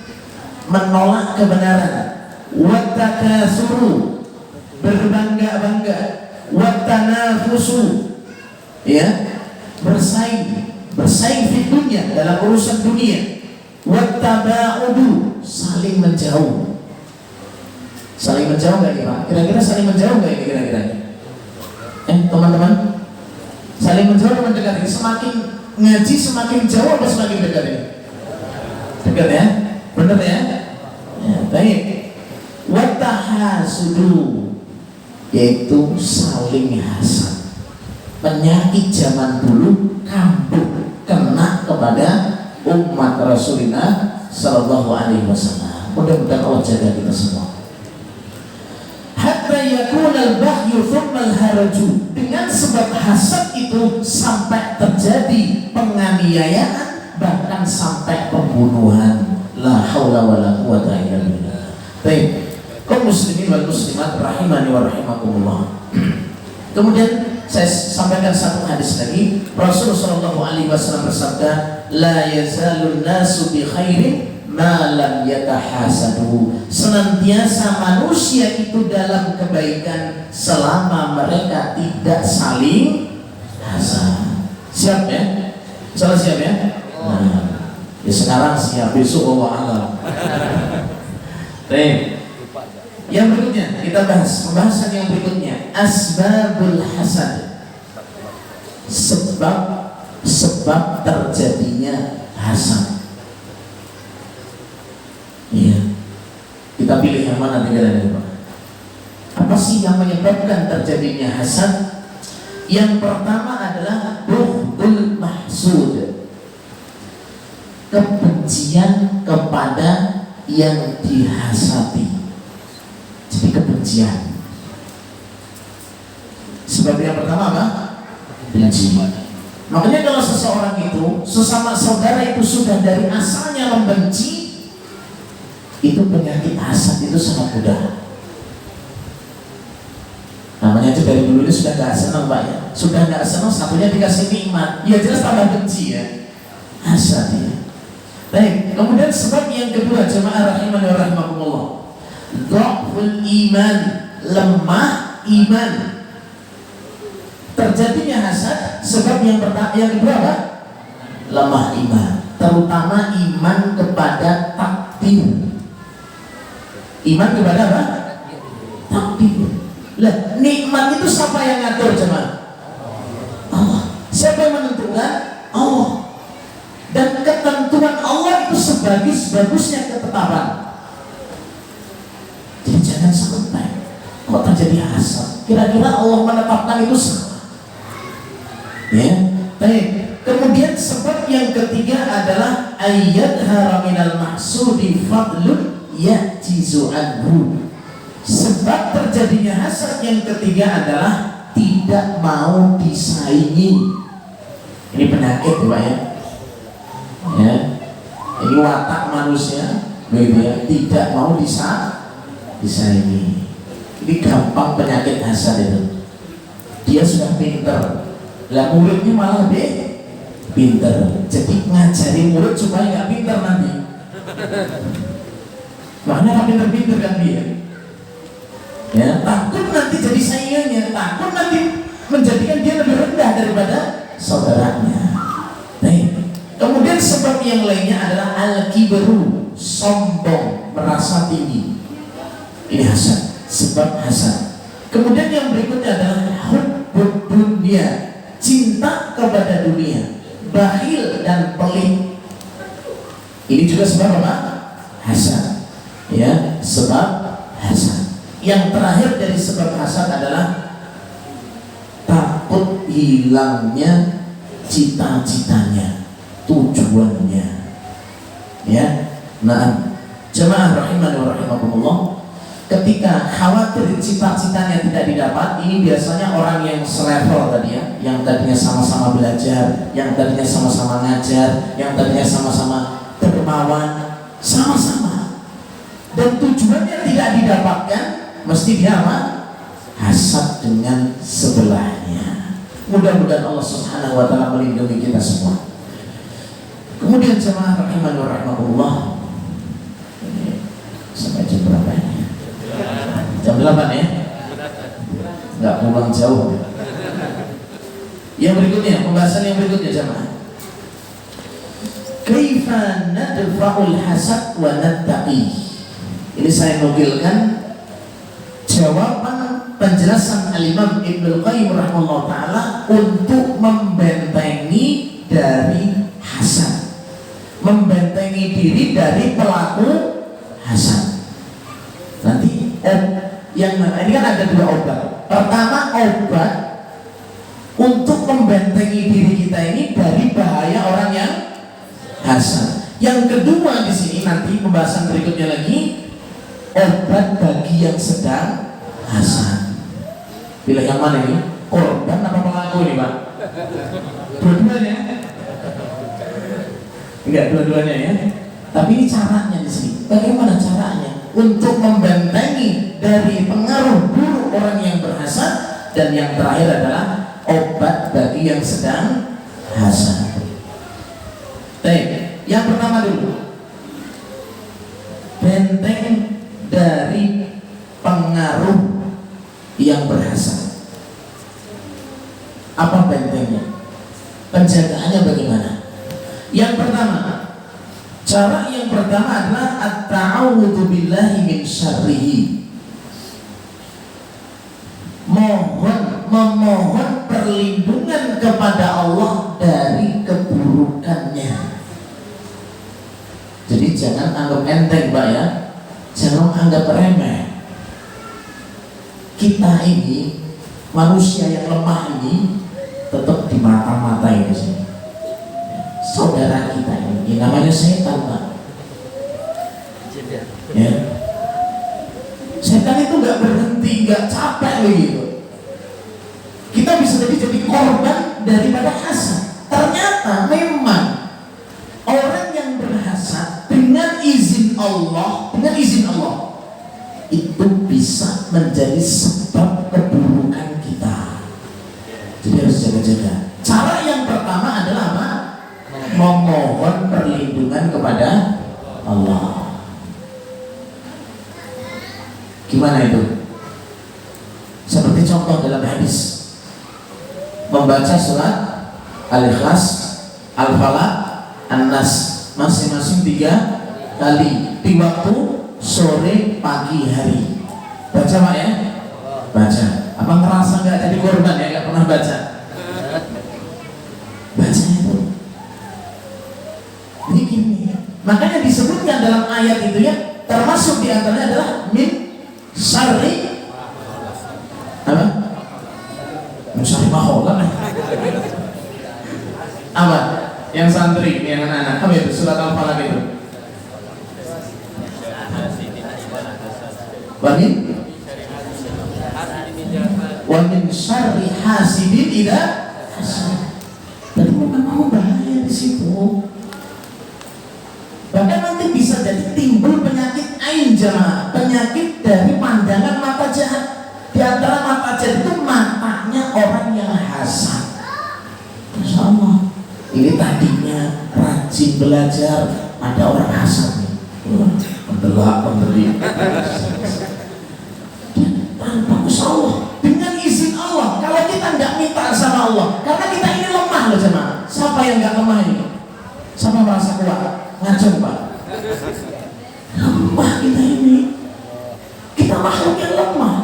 menolak kebenaran. Wat takasuru, berbangga-bangga. Wat tanafusu, ya, bersaing di dunia, dalam urusan dunia. Wat tabaudu, saling menjauh. Saling menjauh nggak nih Pak? Kira-kira saling menjauh nggak ini kira-kira? Teman-teman, saling menjauh atau mendekat? Semakin ngaji semakin jauh atau semakin dekat ini? Dekat ya, benar ya? Ya, baik. Watahasudu, yaitu saling hasad. Penyakit zaman dulu kambuh kena kepada umat Rasulullah Sallallahu Alaihi Wasallam. Mudah-mudahan Allah jaga kita semua. Hatta yakunal bahyu thummal haraju, dengan sebab hasad itu sampai terjadi penganiayaan, bahkan sampai pembunuhan. La haula wala quwata illa billah. Baik, Kaum muslimin wal muslimat rahimani wa rahimakumullah. Kemudian saya sampaikan satu hadis lagi. Rasulullah sallallahu alaihi wasallam bersabda, la yazalun nasu bi khairin ma lam yatahasadu. Senantiasa manusia itu dalam kebaikan selama mereka tidak saling hasad. Siap ya? Salah siap ya? Nah, ya sekarang siap, besok Allah alam. Baik. Yang berikutnya kita bahas pembahasan yang berikutnya, asbabul hasad. Sebab terjadinya hasad. Iya. Kita pilih yang mana negara Pak? Apa sih yang menyebabkan terjadinya hasad? Yang pertama adalah bughdul mahsud. Kebencian kepada yang dihasati. Jadi kebencian. Sebab yang pertama apa? Benci. Makanya kalau seseorang itu, sesama saudara itu sudah dari asalnya membenci, itu penyakit hasad itu sangat mudah. Namanya itu dari dulu ini sudah gak senang Pak ya. Sudah gak senang, satunya dikasih nikmat, ya jelas tambah benci ya. Hasad ya. Baik, kemudian sebab yang kedua, jemaah rahimani wa rahimakumullah, dha'ful iman, lemah iman. Terjadinya hasad sebab yang kedua apa? Lemah iman, terutama iman kepada takdir. Iman kepada apa? Takdir. Lah, nikmat itu siapa yang ngatur jemaah? Allah. Siapa yang menentukan? Allah. Dan ketentuan Allah itu sebagus-bagusnya ketetapan. Jadi jangan sampai kok terjadi hasad, kira-kira Allah menetapkan itu salah. Ya, baik. Kemudian sebab yang ketiga adalah ayat haraminal mahsudi fadlun ya'jizu anhu. Sebab terjadinya hasad yang ketiga adalah tidak mau disaingi. Ini penyakit Pak ya. Ya. Ini watak manusia, begitu ya, tidak mau disaingi. Ini gampang penyakit hasad itu. Dia sudah pinter, lah muridnya malah pinter. Jadi ngajari murid supaya nggak pinter nanti. Makanya nggak pinter-pinter kan dia. Ya, takut nanti jadi saingannya, takut nanti menjadikan dia lebih rendah daripada saudaranya. Nah, kemudian sebab yang lainnya adalah al-kibru, sombong, merasa tinggi. Ini hasad, sebab hasad. Kemudian yang berikutnya adalah hubbud dunya, cinta kepada dunia, bakhil dan pelit. Ini juga sebab apa? Hasad. Ya, sebab hasad. Yang terakhir dari sebab hasad adalah takut hilangnya cita-citanya, tujuannya. Ya, nah, jemaah rahimani wa rahimakumullah, ketika khawatir cita-citanya tidak didapat, ini biasanya orang yang selevel tadi ya, yang tadinya sama-sama belajar, yang tadinya sama-sama ngajar, yang tadinya sama-sama dermawan, sama-sama, dan tujuannya tidak didapatkan, mesti dia apa? Hasad dengan sebelahnya. Mudah-mudahan Allah Subhanahu wa taala melindungi kita semua. Kemudian jemaah rahimani wa rahimakumullah, sampai jam berapa ini? Jam 8 ya? Enggak pulang jauh. Yang berikutnya, pembahasan yang berikutnya jemaah. Kaifa nadfa'ul hasad wa nattaqi. Ini saya nukilkan jawaban penjelasan Al-Imam Ibnu Qayyim rahimahullah ta'ala untuk membentengi dari hasad, membentengi diri dari pelaku hasad. Nanti yang ini kan ada dua obat. Pertama, obat untuk membentengi diri kita ini dari bahaya orang yang hasad. Yang kedua di sini nanti pembahasan berikutnya lagi, obat bagi yang sedang hasad. Pilih yang mana ini? Korban apa pelaku ini Pak? Dua-duanya? Enggak, dua-duanya ya. Tapi ini caranya di sini. Bagaimana caranya? untuk membentengi dari pengaruh buruk orang yang berhasad. Dan yang terakhir adalah obat bagi yang sedang hasad. Baik, yang pertama dulu, benteng dari pengaruh yang berhasad. Apa bentengnya? Penjagaannya bagaimana? Yang pertama, cara yang pertama adalah at-ta'awudzu billahi min syarrihi. Memohon perlindungan kepada Allah dari keburukannya. Jadi jangan anggap enteng, Pak ya. Jangan anggap remeh. Kita ini manusia yang lemah ini tetap di mata-mata ini sih. Saudara kita ini namanya setan, Pak. Ya. Setan itu nggak berhenti, nggak capek begitu. Kita bisa jadi korban daripada hasad. Ternyata memang orang yang berhasad dengan izin Allah itu bisa menjadi sebab keburukan kita. Jadi harus jaga-jaga. Cara yang pertama adalah apa? Memohon perlindungan kepada Allah. Gimana itu? Seperti contoh dalam hadis, membaca surat Al-Ikhlas, Al-Falaq, An-Nas masing-masing 3 kali di waktu sore pagi hari. Baca Pak ya? Baca. Apa ngerasa nggak jadi korban ya? Nggak pernah baca? Baca itu. Ini gini. Makanya disebutkan dalam ayat itu ya, termasuk diantaranya adalah min syarri apa? Mencari mahola apa? Yang santri, yang anak-anak apa itu? Surat Al-Falaq itu wa min syarri hasidin idza hasad. Jadi memang bahaya di situ. Bahkan nanti bisa jadi timbul penyakit ain jamaah, penyakit dari pandangan mata jahat. Di antara mata jahat itu matanya orang yang hasad. Masya Allah, ini tadinya rajin belajar, ada orang hasad nih, pendelak, pendelik. Tanpa Allah, dengan izin Allah. Kalau kita nggak minta sama Allah, karena kita ini lemah loh jemaah. Siapa yang nggak lemah ini? Siapa merasa kuat? Ngaco Pak. Lemah kita ini. Kita makhluk yang lemah.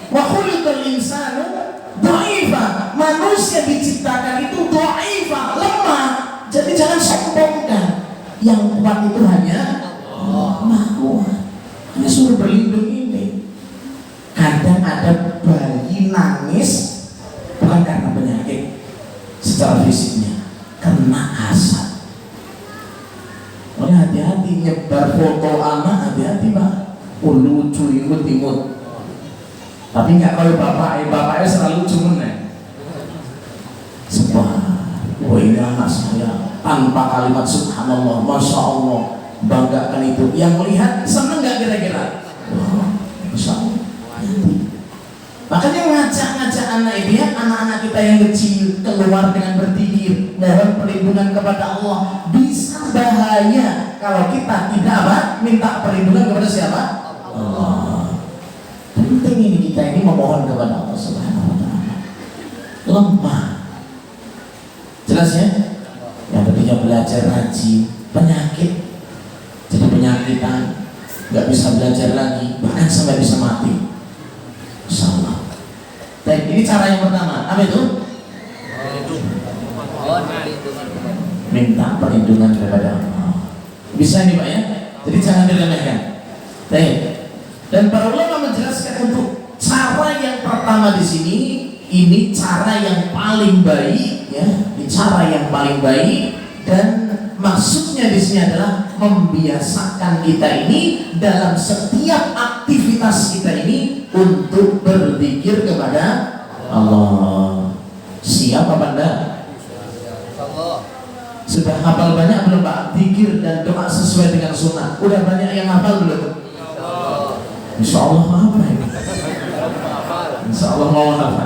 Wa khuliqal insanu dha'ifa. Manusia diciptakan itu dha'ifa, lemah. Jadi jangan sombongkan. Yang kuat itu hanya Allah kuat. Hanya suruh berlindung ini. Kadang ada bayi nangis bukan karena penyakit secara fisiknya, kena hasad. Makanya hati-hati nyebar foto anak, hati-hati Pak. Lucu imut-imut. Tapi nggak kalau bapaknya selalu cuman ya. Sebuah, oh ini anak saya, tanpa kalimat subhanallah, masya Allah, banggakan itu. Yang melihat seneng nggak kira-kira? Wah, masya Allah. Makanya ngajak-ngajak anak itu ya, anak-anak kita yang kecil keluar dengan berpikir, mohon perlindungan kepada Allah. Bisa bahaya kalau kita tidak apa? Minta perlindungan kepada siapa? Allah. Penting ini kita ini memohon kepada Allah Subhanahu wa ta'ala. Lemah. Jelas ya? Yang tadinya belajar rajin, penyakit, jadi penyakitan, nggak bisa belajar lagi, bahkan sampai bisa mati. Insyaallah. Baik, ini cara yang pertama. Apa itu? Minta perlindungan kepada Allah. Bisa ini Pak ya? Jadi jangan diremehkan. Baik. Dan para ulama menjelaskan untuk cara yang pertama di sini, ini cara yang paling baik ya, ini cara yang paling baik, dan maksudnya di sini adalah membiasakan kita ini dalam setiap aktivitas kita ini untuk berzikir kepada Allah. Siap apa enggak? Sudah hafal banyak belum Pak? Zikir dan doa sesuai dengan sunnah. Udah banyak yang hafal belum? Insya Allah apa ini? Insya Allah mau apa?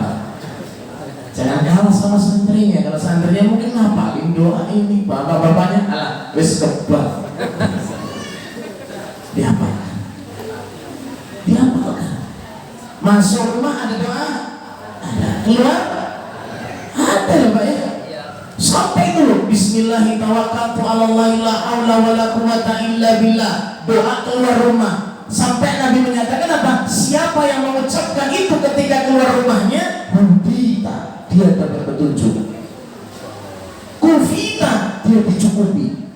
Jangan kalah sama santrinya. Kalau santrinya mungkin ngapalin doa ini, bapak-bapaknya alah wis kebal. Diapakan? Diapakan? Masuk rumah ada doa, ada keluar, ada ya Pak ya. Sampai itu loh, Bismillahirrahmanirrahim, la haula wala quwata illa billah. Doa keluar rumah. Sampai Nabi menyatakan apa? Siapa yang mengucapkan itu ketika keluar rumahnya, hudita, dia dapat petunjuk. Kufita, dia dicukupi.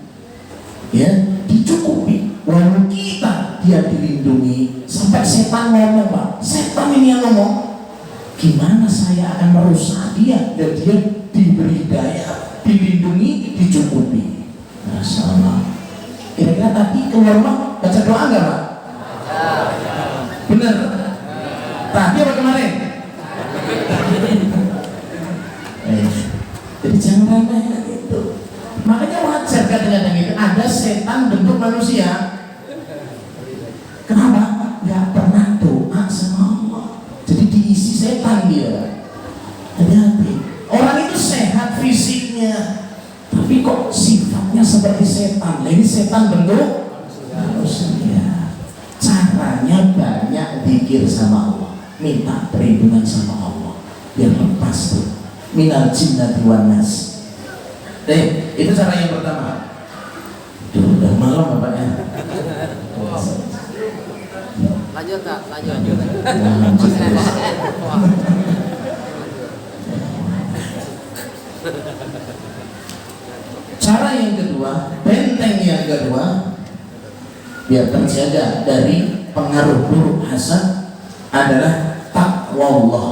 Ya, dicukupi. Walau kita, dia dilindungi. Sampai setan ngomong, Pak. Setan ini yang ngomong, gimana saya akan merusak dia? Dan dia diberi daya, dilindungi, dicukupi. Masya Allah. Kira-kira tadi keluar rumah baca doa enggak Pak? Benar. Tadi apa kemarin? Jadi jangan remehkan itu. Makanya wajar kadang-kadang itu ada setan bentuk manusia. Kenapa? Gak pernah doa sama Allah. Jadi diisi setan dia. Hati-hati. Orang itu sehat fisiknya, tapi kok sifatnya seperti setan. Nah, ini setan bentuk manusia. Caranya banyak zikir sama Allah, minta perlindungan sama Allah biar lepas tuh minal jinnati wan nas. Itu cara yang pertama. Duh, udah malam Bapaknya. Lanjut tak? Lanjut. Cara yang kedua, benteng yang kedua biar terjaga dari pengaruh buruk hasad adalah takwa Allah.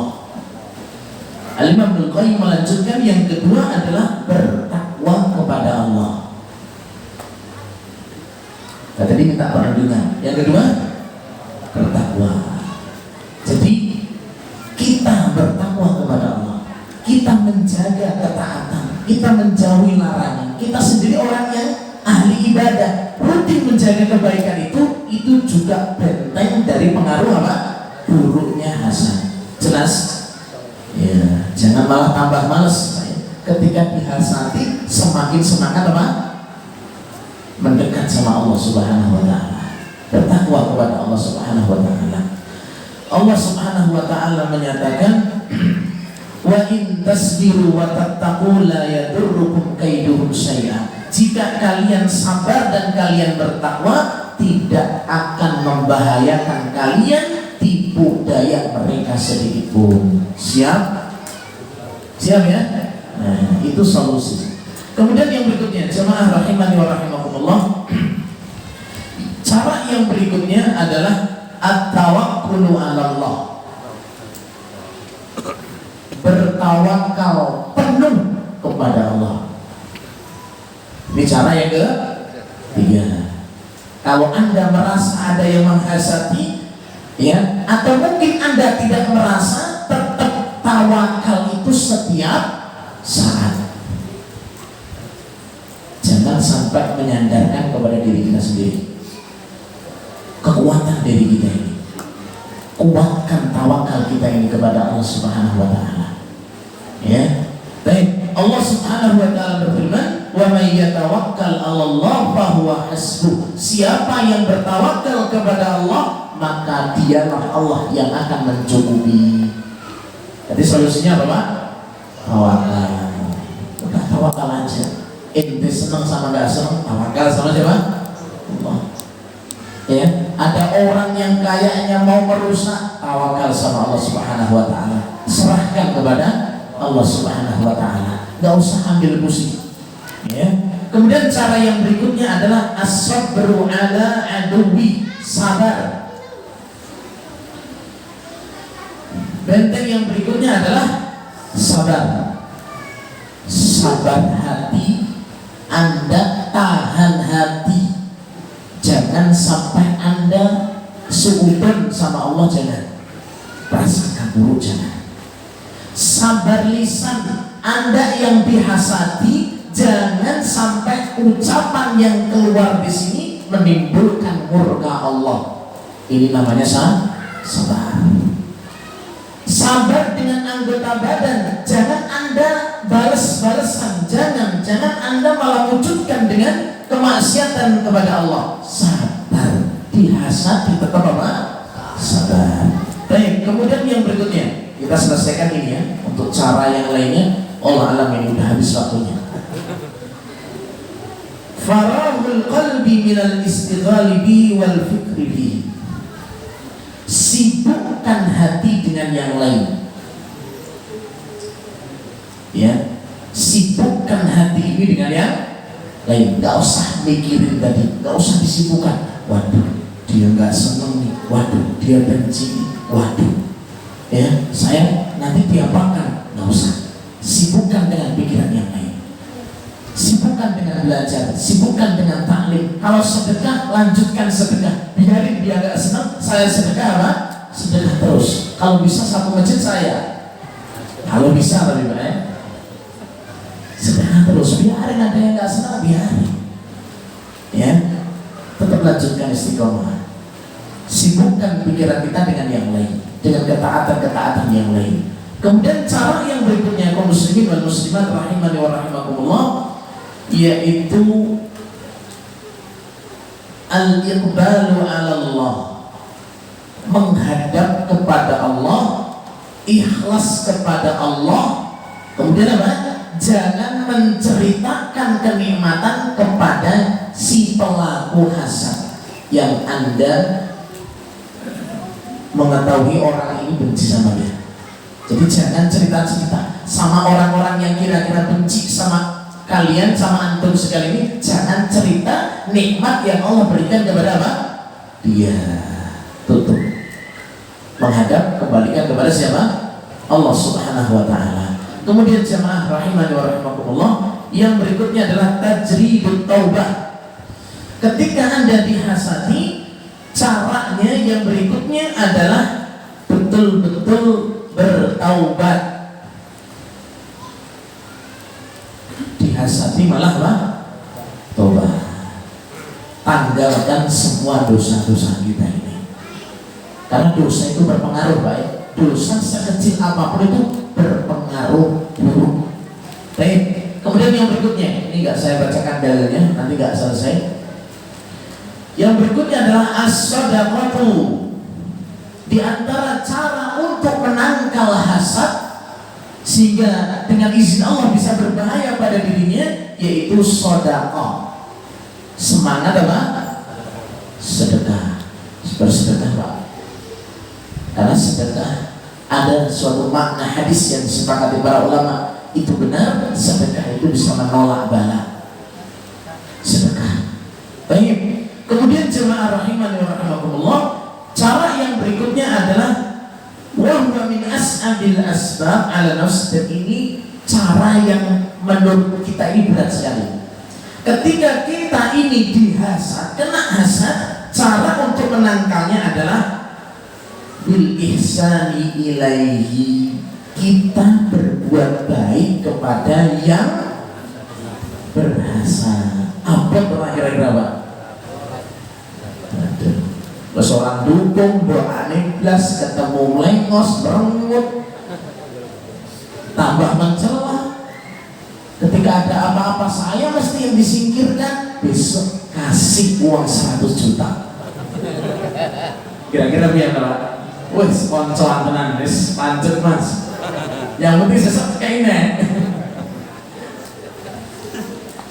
Al-Imam Ibnu Qayyim melanjutkan yang kedua adalah bertakwa kepada Allah. Tadi minta perlindungan. Yang kedua bertakwa. Jadi kita bertakwa kepada Allah, kita menjaga ketaatan, kita menjauhi larangan. Kita sendiri orang yang ahli ibadah, rutin menjaga kebaikan itu juga benteng dari pengaruh apa? Buruknya hasad. Jelas? Ya, jangan malah tambah males. Ketika dihasati semakin semangat apa? Mendekat sama Allah Subhanahu wa taala. Bertakwa kepada Allah Subhanahu wa taala. Allah Subhanahu wa taala menyatakan wa in tasbiru wa tattaqu la yadurrukum kaiduhum syai'a. Jika kalian sabar dan kalian bertakwa, tidak akan membahayakan kalian tipu daya mereka sedikit pun. Siap? Siap ya? Nah, itu solusi. Kemudian yang berikutnya, jemaah rahimani wa rahimakumullah. Cara yang berikutnya adalah at-tawakkulu 'ala Allah. Bertawakal penuh kepada Allah. Ini cara yang ketiga. Kalau Anda merasa ada yang menghasati, ya, atau mungkin Anda tidak merasa, tetap tawakal itu setiap saat. Jangan sampai menyandarkan kepada diri kita sendiri. Kekuatan diri kita ini, kuatkan tawakal kita ini kepada Allah Subhanahu wa taala. Ya. Baik, Allah Subhanahu wa taala berfirman, "Wa may yatawakkal 'ala Allah fa huwa hasbuh." Siapa yang bertawakal kepada Allah, maka dialah Allah yang akan mencukupi. Jadi solusinya apa, Pak? Tawakal. Udah tawakal aja. Ente senang sama enggak senang, tawakal sama siapa? Allah. Ya, ada orang yang kayaknya mau merusak, tawakal sama Allah Subhanahu wa taala. Serahkan kepada Allah Subhanahu wa taala. Enggak usah ambil pusing. Ya. Kemudian cara yang berikutnya adalah as-sabru ala aduwi, sabar. Benteng yang berikutnya adalah sabar. Sabar hati, Anda tahan hati. Jangan sampai Anda seudon sama Allah, jangan. Prasangka buruk, jangan. Sabar lisan, Anda yang dihasati, jangan sampai ucapan yang keluar di sini menimbulkan murka Allah. Ini namanya sabar. Sabar dengan anggota badan. Jangan Anda balas-balasan. Jangan Anda malah wujudkan dengan kemaksiatan kepada Allah. Sabar. Dihasati tetap apa? Sabar. Baik, kemudian yang berikutnya kita selesaikan ini ya. Untuk cara yang lainnya, Allah alam ini udah habis waktunya. Farahul qalbi minal istighali bihi wal fikri bihi. Sibukkan hati dengan yang lain. Ya, sibukkan hati ini dengan yang lain. Gak usah mikirin tadi, gak usah disibukkan. Waduh, dia gak seneng nih. Waduh, dia benci. Waduh, ya saya nanti diapakan? Gak usah. Sibukkan dengan pikiran yang lain. Sibukkan dengan belajar, sibukkan dengan taklim. Kalau sedekah, lanjutkan sedekah. Biarin dia gak senang, saya sedekah apa? Sedekah terus. Kalau bisa satu masjid saya. Kalau bisa lebih baik sedekah terus. Biarin ada yang gak senang, biarin. Ya, tetap lanjutkan istiqomah. Sibukkan pikiran kita dengan yang lain, dengan ketaatan-ketaatan yang lain. Kemudian cara yang berikutnya, kaum muslimin wal muslimat rahimani wa rahimakumullah, yaitu al-iqbalu 'ala Allah, menghadap kepada Allah, ikhlas kepada Allah. Kemudian apa? Jangan menceritakan kenikmatan kepada si pelaku hasad yang Anda mengetahui orang ini benci sama dia. Jadi jangan cerita-cerita sama orang-orang yang kira-kira benci sama kalian, sama antum sekali ini. Jangan cerita nikmat yang Allah berikan kepada apa? Dia. Tutup. Menghadap, kembalikan kepada siapa? Allah Subhanahu wa ta'ala. Kemudian jamaah rahimani wa rahimakumullah, yang berikutnya adalah tajridut taubah. Ketika Anda dihasati, caranya yang berikutnya adalah betul-betul bertaubat. Dihasati malah apa? Taubat. Tanggalkan semua dosa-dosa kita ini. Karena dosa itu berpengaruh baik. Dosa sekecil apapun itu berpengaruh buruk. Baik. Kemudian yang berikutnya, ini nggak saya bacakan dalilnya, nanti nggak selesai. Yang berikutnya adalah as-shadaqatu. Di antara cara untuk menangkal hasad sehingga dengan izin Allah bisa berbahaya pada dirinya, yaitu sedekah. Semangat apa? Sedekah. Bersedekah Pak. Karena sedekah ada suatu makna hadis yang disepakati para ulama, itu benar, sedekah itu bisa menolak bala. Sedekah. Baik. Kemudian jemaah rahimani wa rahimakumullah, cara yang berikutnya adalah wahwa min as'abil asbab ala nafs. Dan ini cara yang menurut kita ini berat sekali. Ketika kita ini dihasad, kena hasad, cara untuk menangkalnya adalah bil ihsani ilaihi. Kita berbuat baik kepada yang berhasad. Apa kira-kira Pak? Seorang dukung doa neblas, ketemu melengos, merengut, tambah mencela. Ketika ada apa-apa saya mesti yang disingkirkan. Besok kasih uang 100 juta. Kira-kira biar Pak? Wes koncoan tenan, wes pancet Mas. Yang penting sesat kayaknya.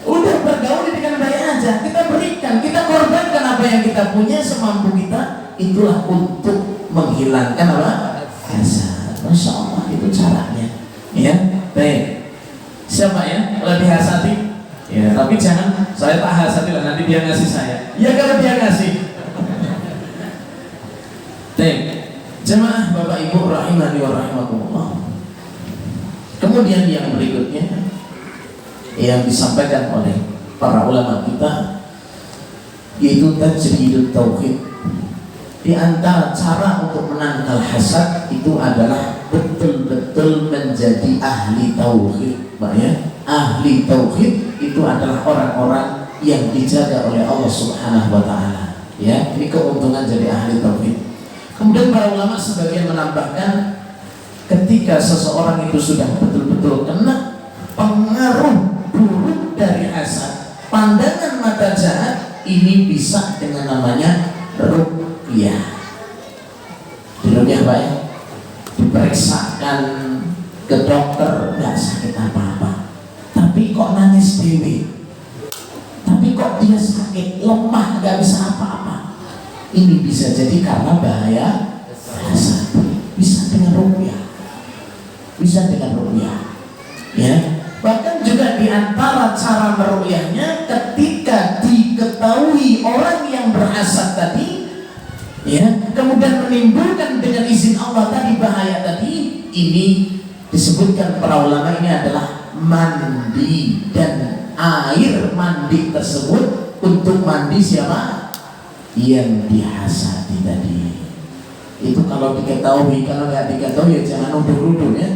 Udah bergaul dengan baik aja, kita berikan, kita korbankan apa yang kita punya semampu kita. Itulah untuk menghilangkan apa? Hasad. Masya Allah, itu caranya. Ya, baik. Siapa ya? Kalau dihasati, ya. Tapi jangan saya tak hasati lah, nanti dia ngasih saya. Ya kalau dia ngasih. Baik. Jemaah Bapak Ibu rahimani wa rahimakumullah. Kemudian yang berikutnya yang disampaikan oleh para ulama kita, yaitu tajridut tauhid. Di antara cara untuk menangkal hasad itu adalah betul-betul menjadi ahli tauhid, Pak ya. Ahli tauhid itu adalah orang-orang yang dijaga oleh Allah Subhanahu wa taala. Ya, ini keuntungan jadi ahli tauhid. Kemudian para ulama sebagian menambahkan, ketika seseorang itu sudah betul-betul kena pengaruh buruk dari hasad, pandangan mata jahat, ini bisa dengan namanya ruqyah. Diruqyah Pak ya? Diperiksakan ke dokter, nggak sakit apa-apa, tapi kok nangis dewi, tapi kok dia sakit, lemah, nggak bisa apa-apa. Ini bisa jadi karena bahaya hasad. Bisa dengan ruqyah, bisa dengan ruqyah, ya. Bahkan juga diantara cara meruqyahnya, ketika diketahui orang yang berhasad tadi, ya, kemudian menimbulkan dengan izin Allah tadi bahaya tadi, ini disebutkan para ulama ini adalah mandi, dan air mandi tersebut untuk mandi siapa? Yang dihasadi tadi. Itu kalau diketahui, kalau nggak diketahui ya jangan nuduh-nuduh ya.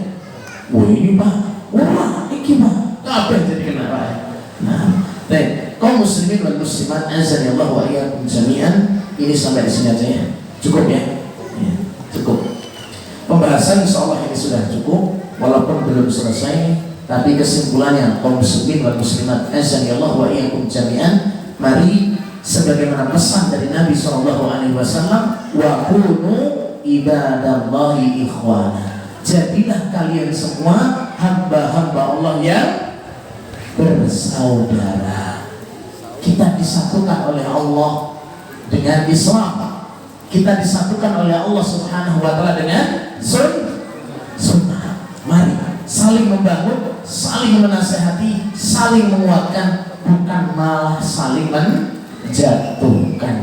Wah ini Pak, wah ini Pak, apa jadi kena Pak? Nah, baik, kaum muslimin wal muslimat, azza Allah wa iyyakum jami'an. Ini sampai di sini aja ya. Cukup ya? Ya, cukup. Pembahasan insyaallah ini sudah cukup, walaupun belum selesai, tapi kesimpulannya kaum muslimin wal muslimat, azza Allah wa iyyakum jami'an. Mari sebagaimana pesan dari Nabi SAW, wa kunu ibadallahi ikhwana, jadilah kalian semua hamba-hamba Allah yang bersaudara. Kita disatukan oleh Allah dengan Islam, kita disatukan oleh Allah Subhanahu wa Ta'ala dengan sunnah. Mari saling membangun, saling menasehati, saling menguatkan, bukan malah saling menjatuhkan.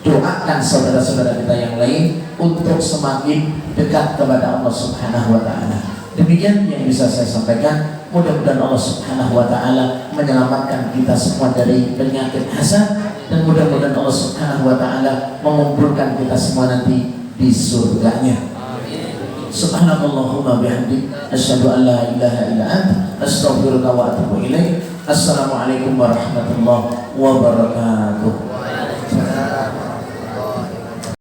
Doakan saudara-saudara kita yang lain untuk semakin dekat kepada Allah Subhanahu wa Ta'ala. Demikian yang bisa saya sampaikan. Mudah-mudahan Allah Subhanahu wa Ta'ala menyelamatkan kita semua dari penyakit hasad, dan mudah-mudahan Allah Subhanahu wa Ta'ala mengumpulkan kita semua nanti di surganya. Subhanallahumma bihamdik, asyhadu an la ilaha illa anta, astaghfiruka wa atubu ilaik. Assalamualaikum warahmatullahi wabarakatuh.